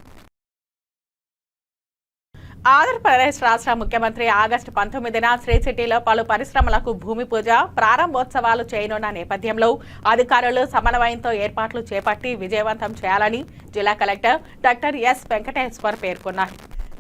ఆంధ్రప్రదేశ్ రాష్ట్ర ముఖ్యమంత్రి ఆగస్టు 19న శ్రీ సిటీలో పలు పరిశ్రమలకు భూమి పూజ, ప్రారంభోత్సవాలు చేయనున్న నేపథ్యంలో అధికారులు సమన్వయంతో ఏర్పాట్లు చేపట్టి విజయవంతం చేయాలని జిల్లా కలెక్టర్ డాక్టర్ ఎస్ వెంకటేశ్వర్ పేర్కొన్నారు.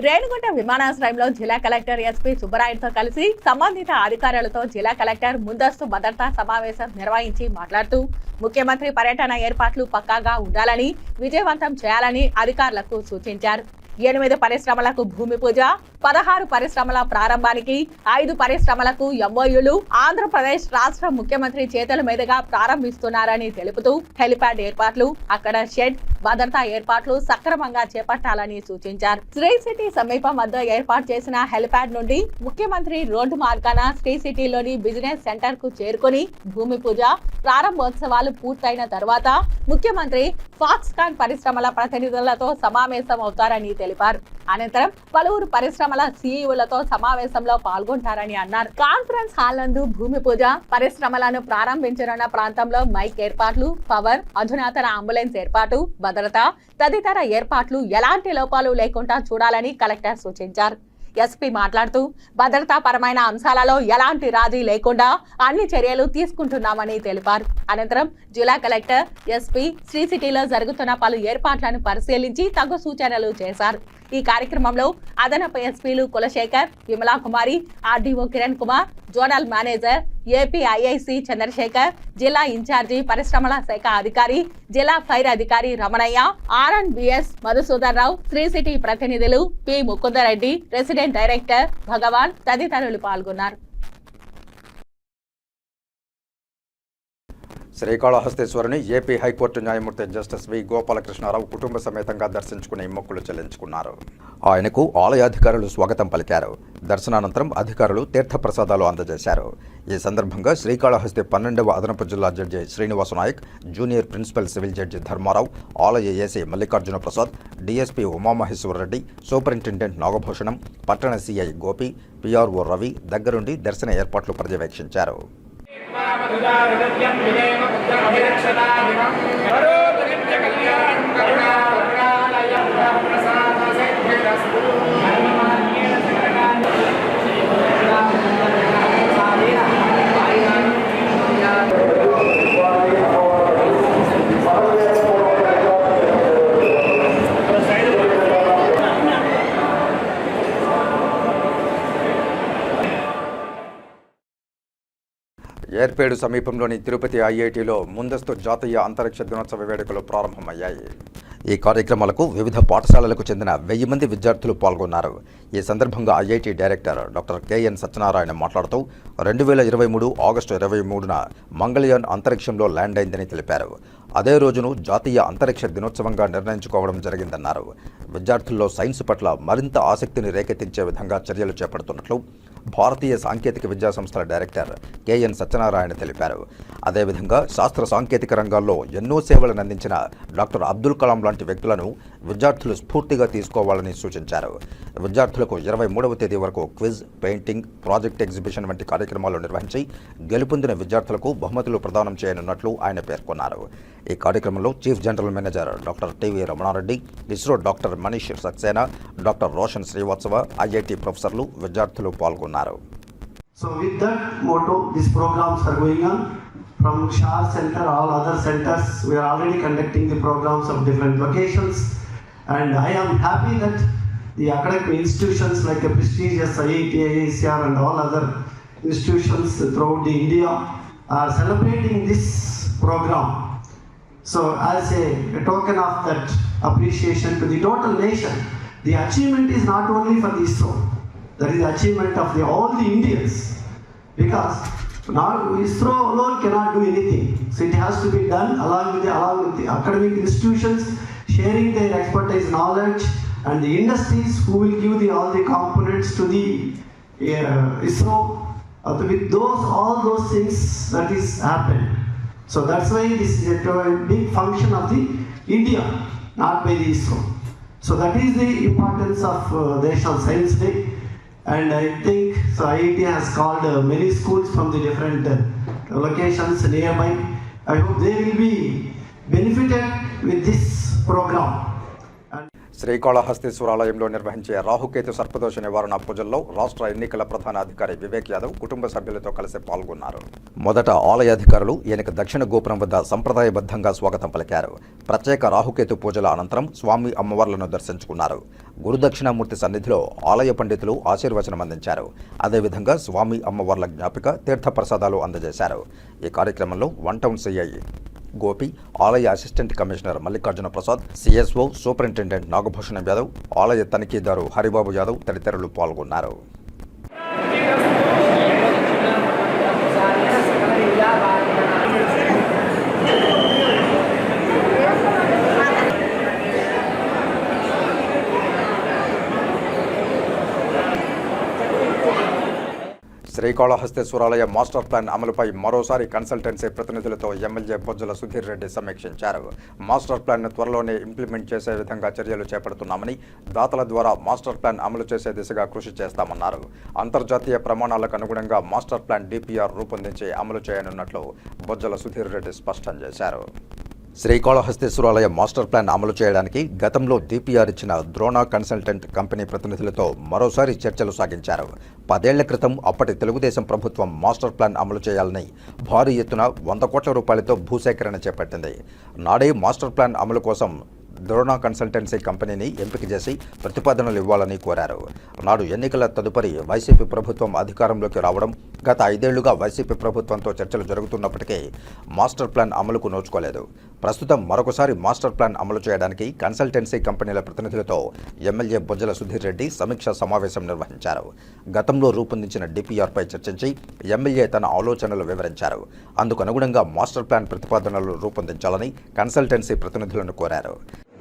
రేణిగుంట విమానాశ్రయంలో జిల్లా కలెక్టర్ ఎస్పీ సుబ్బరాయుడుతో కలిసి సంబంధిత అధికారులతో జిల్లా కలెక్టర్ ముందస్తు భద్రతా సమావేశం నిర్వహించి మాట్లాడుతూ ముఖ్యమంత్రి పర్యటన ఏర్పాట్లు పక్కాగా ఉండాలని, విజయవంతం చేయాలని అధికారులకు సూచించారు. 8 పరిశ్రమలకు భూమి పూజ, 16 పరిశ్రమల ప్రారంభానికి 5 పరిశ్రమలకు ఎంఓయూలు ఆంధ్రప్రదేశ్ రాష్ట్ర ముఖ్యమంత్రి చేతుల మీదుగా ప్రారంభిస్తున్నారని తెలుపుతూ హెలిప్యాడ్ ఏర్పాట్లు, అక్కడ షెడ్, భద్రతా ఏర్పాట్లు సక్రమంగా చేపట్టాలని సూచించారు. శ్రీ సిటీ సమీపం వద్ద ఏర్పాటు చేసిన హెలిప్యాడ్ నుండి ముఖ్యమంత్రి రోడ్డు మార్గాన శ్రీ సిటీలోని బిజినెస్ సెంటర్ కు చేరుకుని భూమి పూజ, ప్రారంభోత్సవాలు పూర్తయిన తర్వాత ముఖ్యమంత్రి ఫాక్స్కాన్ పరిశ్రమల ప్రతినిధులతో సమావేశం అవుతారని తెలిపారు. అనంతరం పలువురు పరిశ్రమల సీఈఓలతో సమావేశంలో పాల్గొంటారని అన్నారు. కాన్ఫరెన్స్ హాల్ నందు భూమి పూజ, పరిశ్రమలను ప్రారంభించనున్న ప్రాంతంలో మైక్ ఏర్పాట్లు, పవర్, అధునాతన అంబులెన్స్ ఏర్పాటు, భద్రత తదితర ఏర్పాట్లు ఎలాంటి లోపాలు లేకుండా చూడాలని కలెక్టర్ సూచించారు. ఎస్పీ మాట్లాడుతూ భద్రతాపరమైన అంశాలలో ఎలాంటి రాజీ లేకుండా అన్ని చర్యలు తీసుకుంటున్నామని తెలిపారు. అనంతరం జిల్లా కలెక్టర్ ఎస్పీ శ్రీ సిటీలో జరుగుతున్న పలు ఏర్పాట్లను పరిశీలించి తగు సూచనలు చేశారు. ఈ కార్యక్రమంలో అదనపు ఎస్పీలు Kulasekhar, Vimala Kumari, RDO Kiran Kumar, zonal manager APIIC Chandrasekhar, జిల్లా ఇన్ఛార్జి పరిశ్రమల శాఖ అధికారి, జిల్లా ఫైర్ అధికారి రమణయ్య, ఆర్ఎన్బిఎస్ మధుసూదన్ రావు, శ్రీ సిటీ ప్రతినిధులు P Mukundareddy, resident director Bhagavan తదితరులు పాల్గొన్నారు. శ్రీకాళహస్తీశ్వరుని ఏపీ హైకోర్టు న్యాయమూర్తి జస్టిస్ వి గోపాలకృష్ణారావు కుటుంబ సమేతంగా దర్శించుకుని మొక్కులు చెల్లించుకున్నారు. ఆయనకు ఆలయాధికారులు స్వాగతం పలికారు. దర్శనానంతరం అధికారులు తీర్థప్రసాదాలు అందజేశారు. ఈ సందర్భంగా శ్రీకాళహస్తి 12వ అదనపు జిల్లా judge Srinivasa Nayak, junior principal civil judge Dharmarao, ఆలయ AC Mallikarjuna Prasad, DSP Umamaheswarareddy, superintendent Nagabhushanam, పట్టణ సిఐ గోపి, పిఆర్ఓ రవి దగ్గరుండి దర్శన ఏర్పాట్లు పర్యవేక్షించారు. ఏర్పేడు సమీపంలోని తిరుపతి ఐఐటిలో ముందస్తు జాతీయ అంతరిక్ష దినోత్సవ వేడుకలు ప్రారంభమయ్యాయి. ఈ కార్యక్రమాలకు వివిధ పాఠశాలలకు చెందిన 1000 మంది విద్యార్థులు పాల్గొన్నారు. ఈ సందర్భంగా IIT director doctor KN Satyanarayana మాట్లాడుతూ 2023 ఆగస్టు 23న మంగళయాన్ అంతరిక్షంలో ల్యాండ్ అయిందని తెలిపారు. అదే రోజును జాతీయ అంతరిక్ష దినోత్సవంగా నిర్ణయించుకోవడం జరిగిందన్నారు. విద్యార్థుల్లో సైన్స్ పట్ల మరింత ఆసక్తిని రేకెత్తించే విధంగా చర్యలు చేపడుతున్నట్లు భారతీయ సాంకేతిక విద్యా సంస్థల డైరెక్టర్ కెఎన్ సత్యనారాయణ తెలిపారు. అదేవిధంగా శాస్త్ర సాంకేతిక రంగాల్లో ఎన్నో సేవలను అందించిన డాక్టర్ అబ్దుల్ కలాం లాంటి వ్యక్తులను విద్యార్థులు స్ఫూర్తిగా తీసుకోవాలని సూచించారు. విద్యార్థులకు 23వ తేదీ వరకు క్విజ్, పెయింటింగ్, ప్రాజెక్ట్ ఎగ్జిబిషన్ వంటి కార్యక్రమాలు నిర్వహించి గెలుపొందిన విద్యార్థులకు బహుమతులు ప్రదానం చేయనున్నట్లు ఆయన పేర్కొన్నారు. ఈ కార్యక్రమంలో chief general manager doctor T V Ramana Reddy, ISRO doctor Manish Saxena, doctor Roshan Srivastava, IIT ప్రొఫెసర్లు, విద్యార్థులు పాల్గొన్నారు. So with that motto, these programs are going on. From Shah Center, all other centers, we are already conducting the programs of different locations. And I am happy that the academic institutions like the prestigious IIT, IISR and all other institutions throughout the India are celebrating this program. So as a token of that appreciation to the total nation, the achievement is not only for the ISRO, that is the achievement of all the Indians, because now ISRO alone cannot do anything. So it has to be done along with the academic institutions sharing their expertise, knowledge, and the industries who will give all the components to the ISRO. With all those things that is happened. So that's why this is a big function of the India, not by the ISRO. So that is the importance of National Science Day. And I think so IIT has called many schools from the different locations nearby. I hope they will be benefited with this program. శ్రీకాళహస్తీశ్వరాలయంలో నిర్వహించే రాహుకేతు సర్పదోష నివారణ పూజల్లో రాష్ట్ర ఎన్నికల ప్రధాన అధికారి వివేక్ యాదవ్ కుటుంబ సభ్యులతో కలిసి పాల్గొన్నారు. మొదట ఆలయ అధికారులు ఈయనకు దక్షిణ గోపురం వద్ద సంప్రదాయబద్ధంగా స్వాగతం పలికారు. ప్రత్యేక రాహుకేతు పూజల అనంతరం స్వామి అమ్మవార్లను దర్శించుకున్నారు. గురుదక్షిణామూర్తి సన్నిధిలో ఆలయ పండితులు ఆశీర్వచనం అందించారు. అదేవిధంగా స్వామి అమ్మవార్ల జ్ఞాపిక తీర్థప్రసాదాలు అందజేశారు. ఈ కార్యక్రమంలో వన్ టౌన్ సిఐ గోపి, ఆలయ assistant commissioner Mallikarjuna Prasad, CSO superintendent Nagabhushanam Yadav, ఆలయ తనిఖీదారు హరిబాబు యాదవ్ తదితరులు పాల్గొన్నారు. శ్రీకాళహస్తీశ్వరాలయ మాస్టర్ ప్లాన్ అమలుపై మరోసారి కన్సల్టెన్సీ ప్రతినిధులతో ఎమ్మెల్యే బొజ్జల సుధీర్ రెడ్డి సమీక్షించారు. మాస్టర్ ప్లాన్ను త్వరలోనే ఇంప్లిమెంట్ చేసే విధంగా చర్యలు చేపడుతున్నామని, దాతల ద్వారా మాస్టర్ ప్లాన్ అమలు చేసే దిశగా కృషి చేస్తామన్నారు. అంతర్జాతీయ ప్రమాణాలకు అనుగుణంగా మాస్టర్ ప్లాన్ డిపిఆర్ రూపొందించి అమలు చేయనున్నట్లు బొజ్జల సుధీర్ రెడ్డి స్పష్టం చేశారు. శ్రీకాళహస్తీశ్వరాలయ మాస్టర్ ప్లాన్ అమలు చేయడానికి గతంలో డిపిఆర్ ఇచ్చిన ద్రోణ కన్సల్టెంట్ కంపెనీ ప్రతినిధులతో మరోసారి చర్చలు సాగించారు. 10 ఏళ్ల క్రితం అప్పటి తెలుగుదేశం ప్రభుత్వం మాస్టర్ ప్లాన్ అమలు చేయాలని భారీ ఎత్తున 100 కోట్ల రూపాయలతో భూసేకరణ చేపట్టింది. నాడే మాస్టర్ ప్లాన్ అమలు కోసం ద్రోణ కన్సల్టెన్సీ కంపెనీని ఎంపిక చేసి ప్రతిపాదనలు ఇవ్వాలని కోరారు. నాడు ఎన్నికల తదుపరి వైసీపీ ప్రభుత్వం అధికారంలోకి రావడం, గత 5 ఏళ్లుగా వైసీపీ ప్రభుత్వంతో చర్చలు జరుగుతున్నప్పటికీ మాస్టర్ ప్లాన్ అమలుకు నోచుకోలేదు. ప్రస్తుతం మరొకసారి మాస్టర్ ప్లాన్ అమలు చేయడానికి కన్సల్టెన్సీ కంపెనీల ప్రతినిధులతో ఎమ్మెల్యే బొజ్జల సుధీర్ రెడ్డి సమీక్షా సమావేశం నిర్వహించారు. గతంలో రూపొందించిన డిపిఆర్పై చర్చించి ఎమ్మెల్యే తన ఆలోచనలు వివరించారు. అందుకు అనుగుణంగా మాస్టర్ ప్లాన్ ప్రతిపాదనలు రూపొందించాలని కన్సల్టెన్సీ ప్రతినిధులను కోరారు.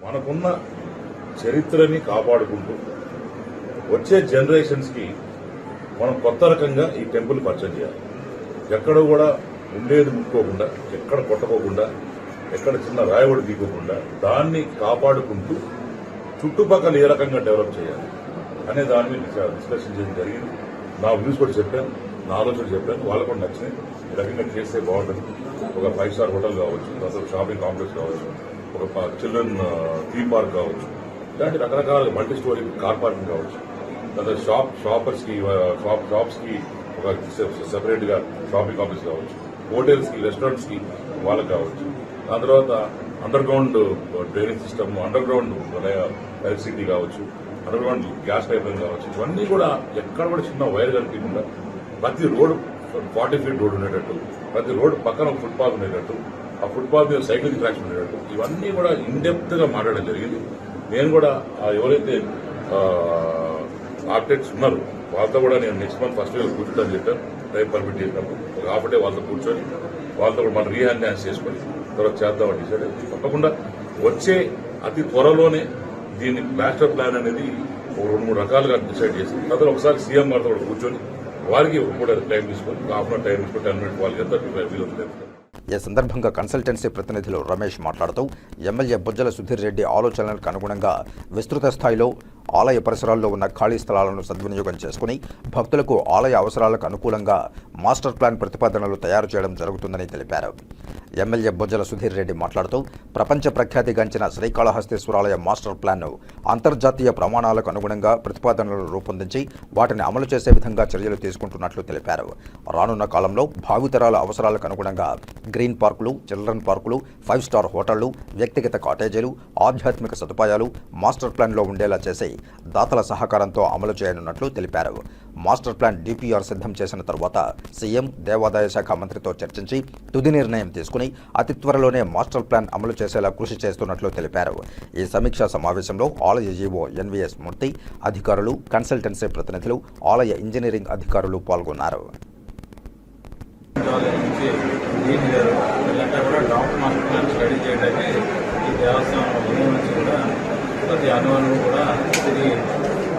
మనకున్న చరిత్రని కాపాడుకుంటూ వచ్చే జనరేషన్స్కి మనం కొత్త రకంగా ఈ టెంపుల్ పరిచయం చేయాలి. ఎక్కడ కూడా ఉండేది ముట్టుకోకుండా, ఎక్కడ కొట్టుకోకుండా, ఎక్కడ చిన్న రాయవడి దిగకుండా దాన్ని కాపాడుకుంటూ చుట్టుపక్కల ఏ రకంగా డెవలప్ చేయాలి అనే దాని మీద డిస్కషన్ చేయడం జరిగింది. నా వ్యూస్ కూడా చెప్పాను, నా ఆలోచన చెప్పాను, వాళ్ళకు కూడా నచ్చినాయి. ఈ రకంగా చేస్తే బాగుంటుంది. ఒక 5 స్టార్ హోటల్ కావచ్చు, తర్వాత షాపింగ్ కాంప్లెక్స్ కావచ్చు, ఒక చిల్డ్రన్ థీమ్ పార్క్ కావచ్చు, ఇలాంటి రకరకాల మల్టీ స్టోరీ కార్ పార్కింగ్ కావచ్చు, తర్వాత షాప్స్కి ఒక సెపరేట్ గా షాపింగ్ కాంప్లెక్స్ కావచ్చు, హోటల్స్ కి, రెస్టారెంట్స్ కి వాళ్ళకి కావచ్చు. దాని తర్వాత under ground drainage system, under ground electricity కావచ్చు, అండర్ గ్రౌండ్ గ్యాస్ పైప్లైన్ కావచ్చు. ఇవన్నీ కూడా ఎక్కడ కూడా చిన్న వైర్ కనిపించకుండా ప్రతి రోడ్ 40 ఫీట్ రోడ్ ఉండేటట్టు, ప్రతి రోడ్ పక్కన ఫుట్పాత్ ఉండేటట్టు, ఆ ఫుట్పాత్ మీద సైకిల్ ట్రాక్షన్ ఉండేటట్టు ఇవన్నీ కూడా ఇన్డెప్త్ గా మాట్లాడడం జరిగింది. నేను కూడా ఎవరైతే ఆర్కిటెక్ట్స్ ఉన్నారు వాళ్ళతో కూడా నేను నెక్స్ట్ మంత్ ఫస్ట్ వీక్ కూర్చుంటాను చెప్పాను. టైం పర్మిట్ చేసినప్పుడు ఒక హాఫ్ డే వాళ్ళతో కూర్చొని వాళ్ళతో కూడా మనం రీహాన్యాన్స్ చేసుకొని తర్వాత చేద్దామని డిసైడ్ అయింది. తప్పకుండా వచ్చే అతి త్వరలోనే దీన్ని మాస్టర్ ప్లాన్ అనేది 2-3 రకాలుగా డిసైడ్ చేసి తర్వాత ఒకసారి సీఎం గారితో కూడా కూర్చొని వారికి కూడా టైం తీసుకొని హాఫ్ అన్ అవర్ టైం తీసుకొని 10 మినిట్స్ వాళ్ళకి ఎంత వీలవుతుంది. ఈ సందర్భంగా కన్సల్టెన్సీ ప్రతినిధులు రమేష్ మాట్లాడుతూ ఎమ్మెల్యే బొజ్జల సుధీర్ రెడ్డి ఆలోచనలకు అనుగుణంగా విస్తృత స్థాయిలో ఆలయ పరిసరాల్లో ఉన్న ఖాళీ స్థలాలను సద్వినియోగం చేసుకుని భక్తులకు ఆలయ అవసరాలకు అనుకూలంగా మాస్టర్ ప్లాన్ ప్రతిపాదనలు తయారు చేయడం జరుగుతుందని తెలిపారు. ఎమ్మెల్యే బొజ్జల సుధీర్ రెడ్డి మాట్లాడుతూ ప్రపంచ ప్రఖ్యాతిగాంచిన శ్రీకాళహస్తీశ్వరాలయ మాస్టర్ ప్లాన్ను అంతర్జాతీయ ప్రమాణాలకు అనుగుణంగా ప్రతిపాదనలు రూపొందించి వాటిని అమలు చేసే విధంగా చర్యలు తీసుకుంటున్నట్లు తెలిపారు. రానున్న కాలంలో భావితరాల అవసరాలకు అనుగుణంగా గ్రీన్ పార్కులు, చిల్డ్రన్ పార్కులు, 5 స్టార్ హోటళ్లు, వ్యక్తిగత కాటేజీలు, ఆధ్యాత్మిక సదుపాయాలు మాస్టర్ ప్లాన్లో ఉండేలా చేసి దాతల సహకారంతో అమలు చేయనున్నట్లు తెలిపారు. మాస్టర్ ప్లాన్ డిపిఆర్ సిద్ధం చేసిన తరువాత సీఎం, దేవాదాయ శాఖ మంత్రితో చర్చించి తుది నిర్ణయం తీసుకుని అతి త్వరలోనే మాస్టర్ ప్లాన్ అమలు చేసేలా కృషి చేస్తున్నట్లు తెలిపారు. ఈ సమీక్షా సమావేశంలో ఆలయ ఈవో ఎన్వీఎస్ మూర్తి, అధికారులు, కన్సల్టెన్సీ ప్రతినిధులు, ఆలయ ఇంజనీరింగ్ అధికారులు పాల్గొన్నారు.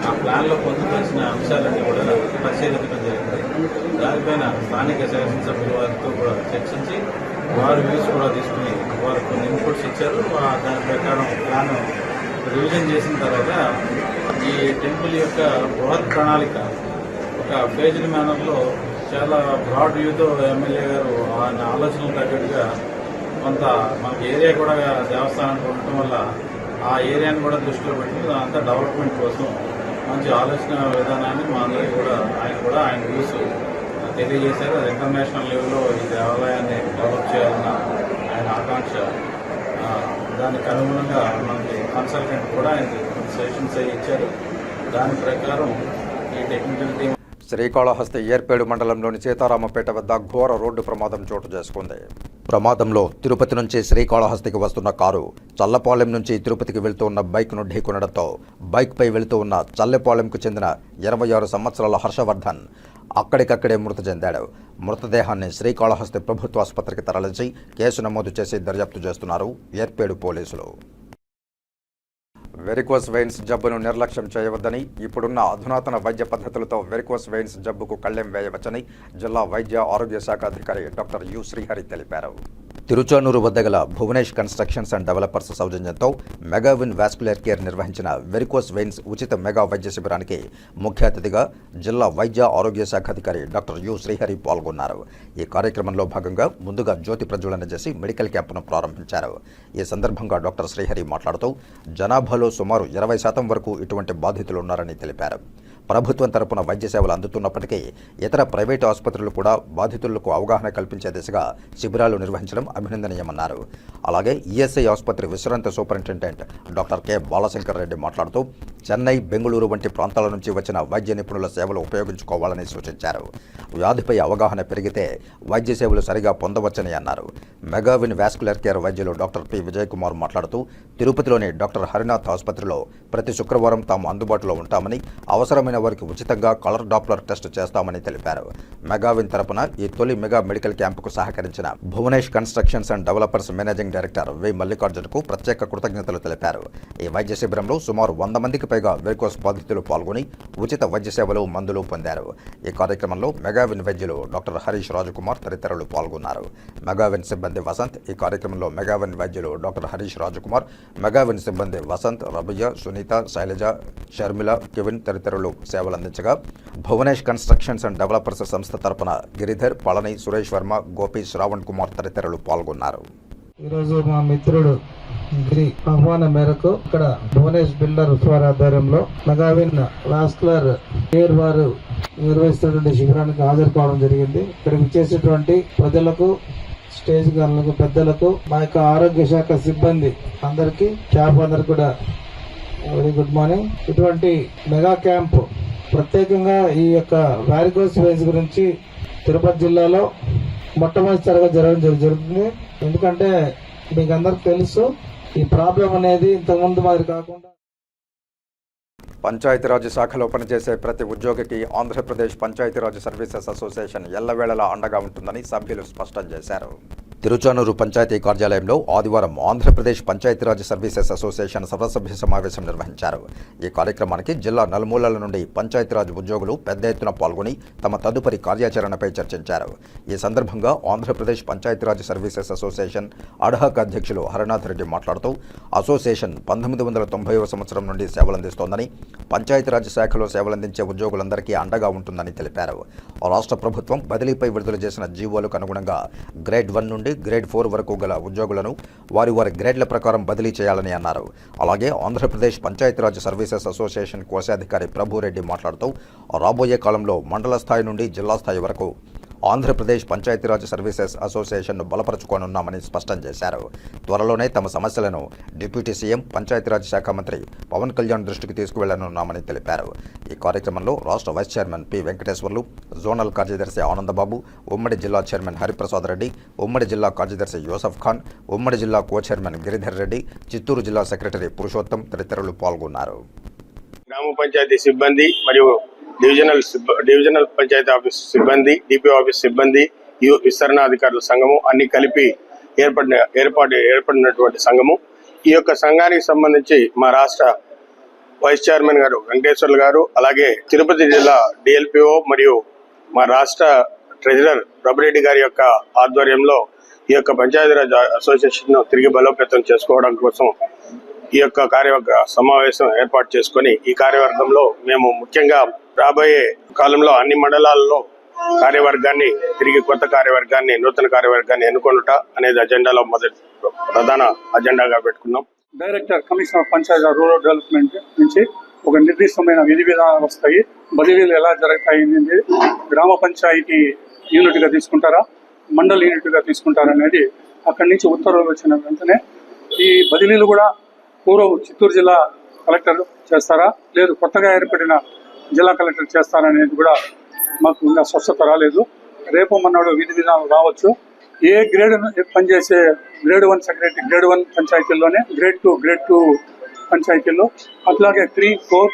ఆ ప్లాన్లో పొందుపరిచిన అంశాలన్నీ కూడా పరిశీలించడం జరిగింది. దానిపైన స్థానిక శాసనసభ్యుల వారితో కూడా చర్చించి వారి వ్యూస్ కూడా తీసుకుని వారు కొన్ని ఇన్పుట్స్ ఇచ్చారు. దాని ప్రకారం ప్లాన్ రివిజన్ చేసిన తర్వాత ఈ టెంపుల్ యొక్క బృహత్ ప్రణాళిక ఒక ఫేజ్డ్ మేనర్లో చాలా బ్రాడ్ వ్యూతో ఎమ్మెల్యే గారు ఆయన ఆలోచనలు తగ్గట్టుగా కొంత మనకి ఏరియా కూడా దేవస్థానానికి ఉండటం వల్ల ఆ ఏరియాని కూడా దృష్టిలో పెట్టుకుని అంతా డెవలప్మెంట్ కోసం మంచి ఆలోచన విధానాన్ని మా అందరికీ కూడా ఆయన వ్యూస్ తెలియజేశారు. అది ఇంటర్నేషనల్ లెవెల్లో ఈ దేవాలయాన్ని డెవలప్ చేయాలన్న ఆయన ఆకాంక్ష. దానికి అనుగుణంగా మనకి కన్సల్టెంట్ కూడా ఆయనకి సజెషన్స్ అయ్యి ఇచ్చారు. దాని ప్రకారం ఈ టెక్నికల్ టీం శ్రీకాళహస్తి ఏర్పేడు మండలంలోని సీతారామపేట వద్ద ఘోర రోడ్డు ప్రమాదం చోటు చేసుకుంది. ప్రమాదంలో తిరుపతి నుంచి శ్రీకాళహస్తికి వస్తున్న కారు చల్లపాలెం నుంచి తిరుపతికి వెళ్తూ ఉన్న బైక్ను ఢీకొనడంతో బైక్పై వెళుతూ ఉన్న చల్లపాలెంకు చెందిన 26 సంవత్సరాల హర్షవర్ధన్ అక్కడికక్కడే మృతి చెందాడు. మృతదేహాన్ని శ్రీకాళహస్తి ప్రభుత్వ ఆసుపత్రికి తరలించి కేసు నమోదు చేసి దర్యాప్తు చేస్తున్నారు ఏర్పేడు పోలీసులు. వెరికోస్ వెయిన్స్ జబ్బును నిర్లక్ష్యం చేయవద్దని, ఇప్పుడున్న అధునాతన వైద్య పద్ధతులతో వెరికోస్ వెయిన్స్ జబ్బుకు కళ్లెం వేయవచ్చని జిల్లా వైద్య ఆరోగ్య శాఖ అధికారి డాక్టర్ యు శ్రీహరి తెలిపారు. తిరుచానూరు వద్ద గల భువనేష్ కన్స్ట్రక్షన్స్ అండ్ డెవలపర్స్ సౌజన్యంతో మెగావిన్ వాస్కులర్ కేర్ నిర్వహించిన వెరికోస్ వెయిన్స్ ఉచిత మెగా వైద్య శిబిరానికి ముఖ్య అతిథిగా జిల్లా వైద్య ఆరోగ్య శాఖ అధికారి డాక్టర్ యు శ్రీహరి పాల్గొన్నారు. ఈ కార్యక్రమంలో భాగంగా ముందుగా జ్యోతి ప్రజ్వలన చేసి మెడికల్ క్యాంపును ప్రారంభించారు. ఈ సందర్భంగా డాక్టర్ శ్రీహరి మాట్లాడుతూ జనాభాలో సుమారు 20% వరకు ఇటువంటి బాధితులు ఉన్నారని తెలిపారు. ప్రభుత్వం తరపున వైద్య సేవలు అందుతున్నప్పటికీ ఇతర ప్రైవేటు ఆసుపత్రులు కూడా బాధితులకు అవగాహన కల్పించే దిశగా శిబిరాలు నిర్వహించడం అభినందనీయమన్నారు. అలాగే ఈఎస్ఐ ఆసుపత్రి విశ్రాంత superintendent doctor K Balashankar Reddy మాట్లాడుతూ చెన్నై, బెంగళూరు వంటి ప్రాంతాల నుంచి వచ్చిన వైద్య నిపుణుల సేవలు ఉపయోగించుకోవాలని సూచించారు. వ్యాధిపై అవగాహన పెరిగితే వైద్య సేవలు సరిగా పొందవచ్చని అన్నారు. మెగావిన్ వాస్కులర్ కేర్ వైద్యులు డాక్టర్ పి విజయ్ కుమార్ మాట్లాడుతూ తిరుపతిలోని డాక్టర్ హరినాథ్ ఆసుపత్రిలో ప్రతి శుక్రవారం తాము అందుబాటులో ఉంటామని, అవసరమైన వారికి ఉచితంగా కలర్ డాప్లర్ టెస్ట్ చేస్తామని తెలిపారు. మెగావిన్ తరపున ఈ తొలి మెగా మెడికల్ క్యాంపుకు సహకరించిన Bhuvanesh constructions and developers managing director V మల్లికార్జునకు ప్రత్యేక కృతజ్ఞతలు తెలిపారు. ఈ వైద్య శిబిరంలో సుమారు 100 మందికి పైగా వెరికోస్ బాధితులు పాల్గొని ఉచిత వైద్య సేవలు, మందులు పొందారు. ఈ కార్యక్రమంలో మెగావిన్ వైద్యులు డాక్టర్ హరీష్ రాజకుమార్ తదితరులు పాల్గొన్నారు. మెగావిన్ సిబ్బంది వసంత్, ఈ కార్యక్రమంలో మెగావిన్ వైద్యులు డాక్టర్ హరీష్ రాజకుమార్, మెగావిన్ సిబ్బంది వసంత్, రబియ, సునీత, శైలజ, షర్మిల, కెవిన్ తదితరులు సేవలు అందించగా భువనేష్ కన్స్ట్రక్షన్స్ అండ్ డెవలపర్స్ సంస్థ తరపున గిరిధర్, పళని, సురేష్ వర్మ, గోపి, శ్రావణ్ కుమార్ తదితరులు పాల్గొన్నారు. ఈరోజు మా మిత్రుడు గిరి ఆహ్వానం మేరకు ఇక్కడ భువనేష్ బిల్డర్స్ వారి ఆధ్వర్యంలో మెగావిన్ వాస్కులర్ కేర్ వారు నిర్వహిస్తున్నటువంటి శిబిరానికి హాజరు కావడం జరిగింది. ఇక్కడికి వచ్చేసినటువంటి ప్రజలకు, స్టేజ్ గారులకు, పెద్దలకు, మా యొక్క ఆరోగ్య శాఖ సిబ్బంది అందరికీ, స్టాఫ్ అందరికి కూడా వెరీ గుడ్ మార్నింగ్. ఇటువంటి మెగా క్యాంప్ ప్రత్యేకంగా ఈ యొక్క వారికోస్ వెయిన్స్ గురించి తిరుపతి జిల్లాలో మొట్టమొదటిసారిగా జరుగుతుంది. ఎందుకంటే మీకు అందరికి తెలుసు ఈ ప్రాబ్లం అనేది ఇంతకుముందు మాదిరి కాకుండా. పంచాయతీరాజ్ శాఖలో పనిచేసే ప్రతి ఉద్యోగికి ఆంధ్రప్రదేశ్ పంచాయతీరాజ్ సర్వీసెస్ అసోసియేషన్ ఎల్లవేళలా అండగా ఉంటుందని సభ్యులు స్పష్టం చేశారు. తిరుచానూరు పంచాయతీ కార్యాలయంలో ఆదివారం ఆంధ్రప్రదేశ్ పంచాయతీరాజ్ సర్వీసెస్ అసోసియేషన్ సర్వసభ్య సమావేశం నిర్వహించారు. ఈ కార్యక్రమానికి జిల్లా నలుమూలల నుండి పంచాయతీరాజ్ ఉద్యోగులు పెద్ద ఎత్తున పాల్గొని తమ తదుపరి కార్యాచరణపై చర్చించారు. ఈ సందర్భంగా Andhra Pradesh Panchayati Raj services association ad hoc అధ్యక్షులు హరనాథ్ రెడ్డి మాట్లాడుతూ అసోసియేషన్ 1990వ సంవత్సరం నుండి సేవలందిస్తోందని, పంచాయతీరాజ్ శాఖలో సేవలందించే ఉద్యోగులందరికీ అండగా ఉంటుందని తెలిపారు. రాష్ట్ర ప్రభుత్వం బదిలీపై విడుదల చేసిన జీవోలకు అనుగుణంగా గ్రేడ్ 1 నుండి గ్రేడ్ 4 వరకు గల ఉద్యోగులను వారి గ్రేడ్ల ప్రకారం బదిలీ చేయాలని అన్నారు. అలాగే ఆంధ్రప్రదేశ్ పంచాయతీరాజ్ సర్వీసెస్ అసోసియేషన్ కోశాధికారి ప్రభురెడ్డి మాట్లాడుతూ రాబోయే కాలంలో మండల స్థాయి నుండి జిల్లా స్థాయి వరకు ఆంధ్రప్రదేశ్ పంచాయతీరాజ్ సర్వీసెస్ అసోసియేషన్ను బలపరుచుకోనున్నామని స్పష్టం చేశారు. త్వరలోనే తమ సమస్యలను డిప్యూటీ సీఎం పంచాయతీరాజ్ శాఖ మంత్రి పవన్ కళ్యాణ్ దృష్టికి తీసుకువెళ్లనున్నామని తెలిపారు. ఈ కార్యక్రమంలో రాష్ట్ర vice chairman P Venkateswarlu, zonal కార్యదర్శి ఆనందబాబు, ఉమ్మడి జిల్లా చైర్మన్ హరిప్రసాద్ రెడ్డి, ఉమ్మడి జిల్లా కార్యదర్శి యూసఫ్ ఖాన్, ఉమ్మడి జిల్లా కో చైర్మన్ గిరిధర్ రెడ్డి, చిత్తూరు జిల్లా సెక్రటరీ పురుషోత్తం తదితరులు పాల్గొన్నారు. గ్రామ పంచాయతీ సిబ్బంది మరియు డివిజనల్ పంచాయతీ ఆఫీస్ సిబ్బంది, డిపిఓ ఆఫీస్ సిబ్బంది, విస్తరణ అధికారుల సంఘము అన్ని కలిపి ఏర్పడినటువంటి సంఘము. ఈ యొక్క సంఘానికి సంబంధించి మా రాష్ట్ర వైస్ చైర్మన్ గారు వెంకటేశ్వర్లు గారు, అలాగే తిరుపతి జిల్లా డిఎల్పిఓ మరియు మా రాష్ట్ర ట్రెజరర్ ప్రభురెడ్డి గారి యొక్క ఆధ్వర్యంలో ఈ యొక్క పంచాయతీరాజ్ అసోసియేషన్ తిరిగి బలోపేతం చేసుకోవడం కోసం ఈ యొక్క కార్యవర్గ సమావేశం ఏర్పాటు చేసుకొని ఈ కార్యవర్గంలో మేము ముఖ్యంగా రాబోయే కాలంలో అన్ని మండలాల్లో కార్యవర్గాన్ని తిరిగి కొత్త కార్యవర్గాన్ని, నూతన కార్యవర్గాన్ని ఎన్నుకొనుట అనేది అజెండాలో ప్రధాన అజెండాగా పెట్టుకున్నాం. Director commissioner of Panchayat rural development నుంచి ఒక నిర్దిష్టమైన విధి విధానాలు వస్తాయి. బదిలీలు ఎలా జరుగుతాయి అనేది గ్రామ పంచాయతీ యూనిట్గా తీసుకుంటారా, మండల యూనిట్గా తీసుకుంటారా అనేది అక్కడి నుంచి ఉత్తర్వులు వచ్చిన వెంటనే ఈ బదిలీలు కూడా పూర్వం చిత్తూరు జిల్లా కలెక్టర్ చేస్తారా, లేదు కొత్తగా ఏర్పడిన జిల్లా కలెక్టర్ చేస్తారా అనేది కూడా మాకు ఇంకా స్వచ్ఛత రాలేదు. రేపు మొన్నడు విధి విధానాలు రావచ్చు. ఏ గ్రేడ్ పనిచేసే గ్రేడ్ 1 సెక్రటరీ గ్రేడ్ 1 పంచాయతీల్లోనే, గ్రేడ్ 2 పంచాయతీల్లో, అట్లాగే 3, 4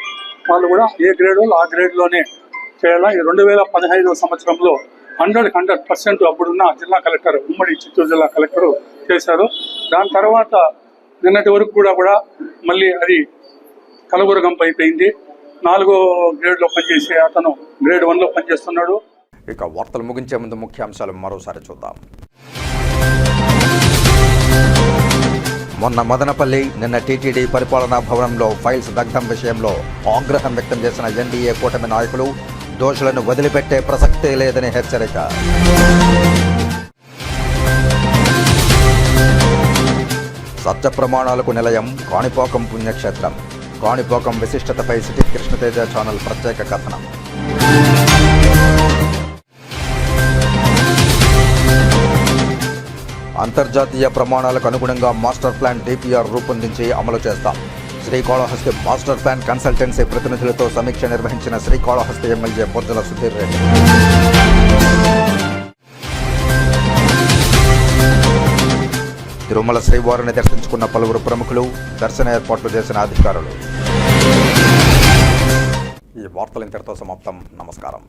వాళ్ళు కూడా ఏ గ్రేడ్ ఆ గ్రేడ్లోనే చేయాలా. ఈ 2015 సంవత్సరంలో 100% అప్పుడున్న జిల్లా కలెక్టర్, ఉమ్మడి చిత్తూరు జిల్లా కలెక్టర్ చేశారు. దాని తర్వాత నిన్నటి వరకు కూడా మళ్ళీ అది కలబురగంపు అయిపోయింది. 4వ గ్రేడ్లో పనిచేసే అతను గ్రేడ్ 1లో పనిచేస్తున్నాడు. ఇక వార్తలు ముగించే ముందు ముఖ్యాంశాలు మరోసారి చూద్దాం. మొన్న మదనపల్లి, నిన్న టీటీడీ పరిపాలనా భవనంలో ఫైల్స్ దగ్ధం విషయంలో ఆగ్రహం వ్యక్తం చేసిన ఎన్డీఏ కూటమి నాయకులు దోషులను వదిలిపెట్టే ప్రసక్తే లేదని హెచ్చరిక. సత్య ప్రమాణాలకు నిలయం కాణిపాకం పుణ్యక్షేత్రం. కాణిపాకం విశిష్టతపై సిటీ కృష్ణతేజ ఛానల్ ప్రత్యేక కథనం. అంతర్జాతీయ ప్రమాణాలకు అనుగుణంగా మాస్టర్ ప్లాన్ డిపిఆర్ రూపొందించి అమలు చేస్తాం. శ్రీకాళహస్తి మాస్టర్ ప్లాన్ కన్సల్టెన్సీ ప్రతినిధులతో సమీక్ష నిర్వహించిన శ్రీకాళహస్తి ఎమ్మెల్యే బొజ్జల సుధీర్ రెడ్డి. తిరుమల శ్రీవారిని దర్శించుకున్న పలువురు ప్రముఖులు, దర్శన ఏర్పాట్లు చేసిన అధికారులు. ఈ వార్తలు ఇంతటితో సమాప్తం. నమస్కారం.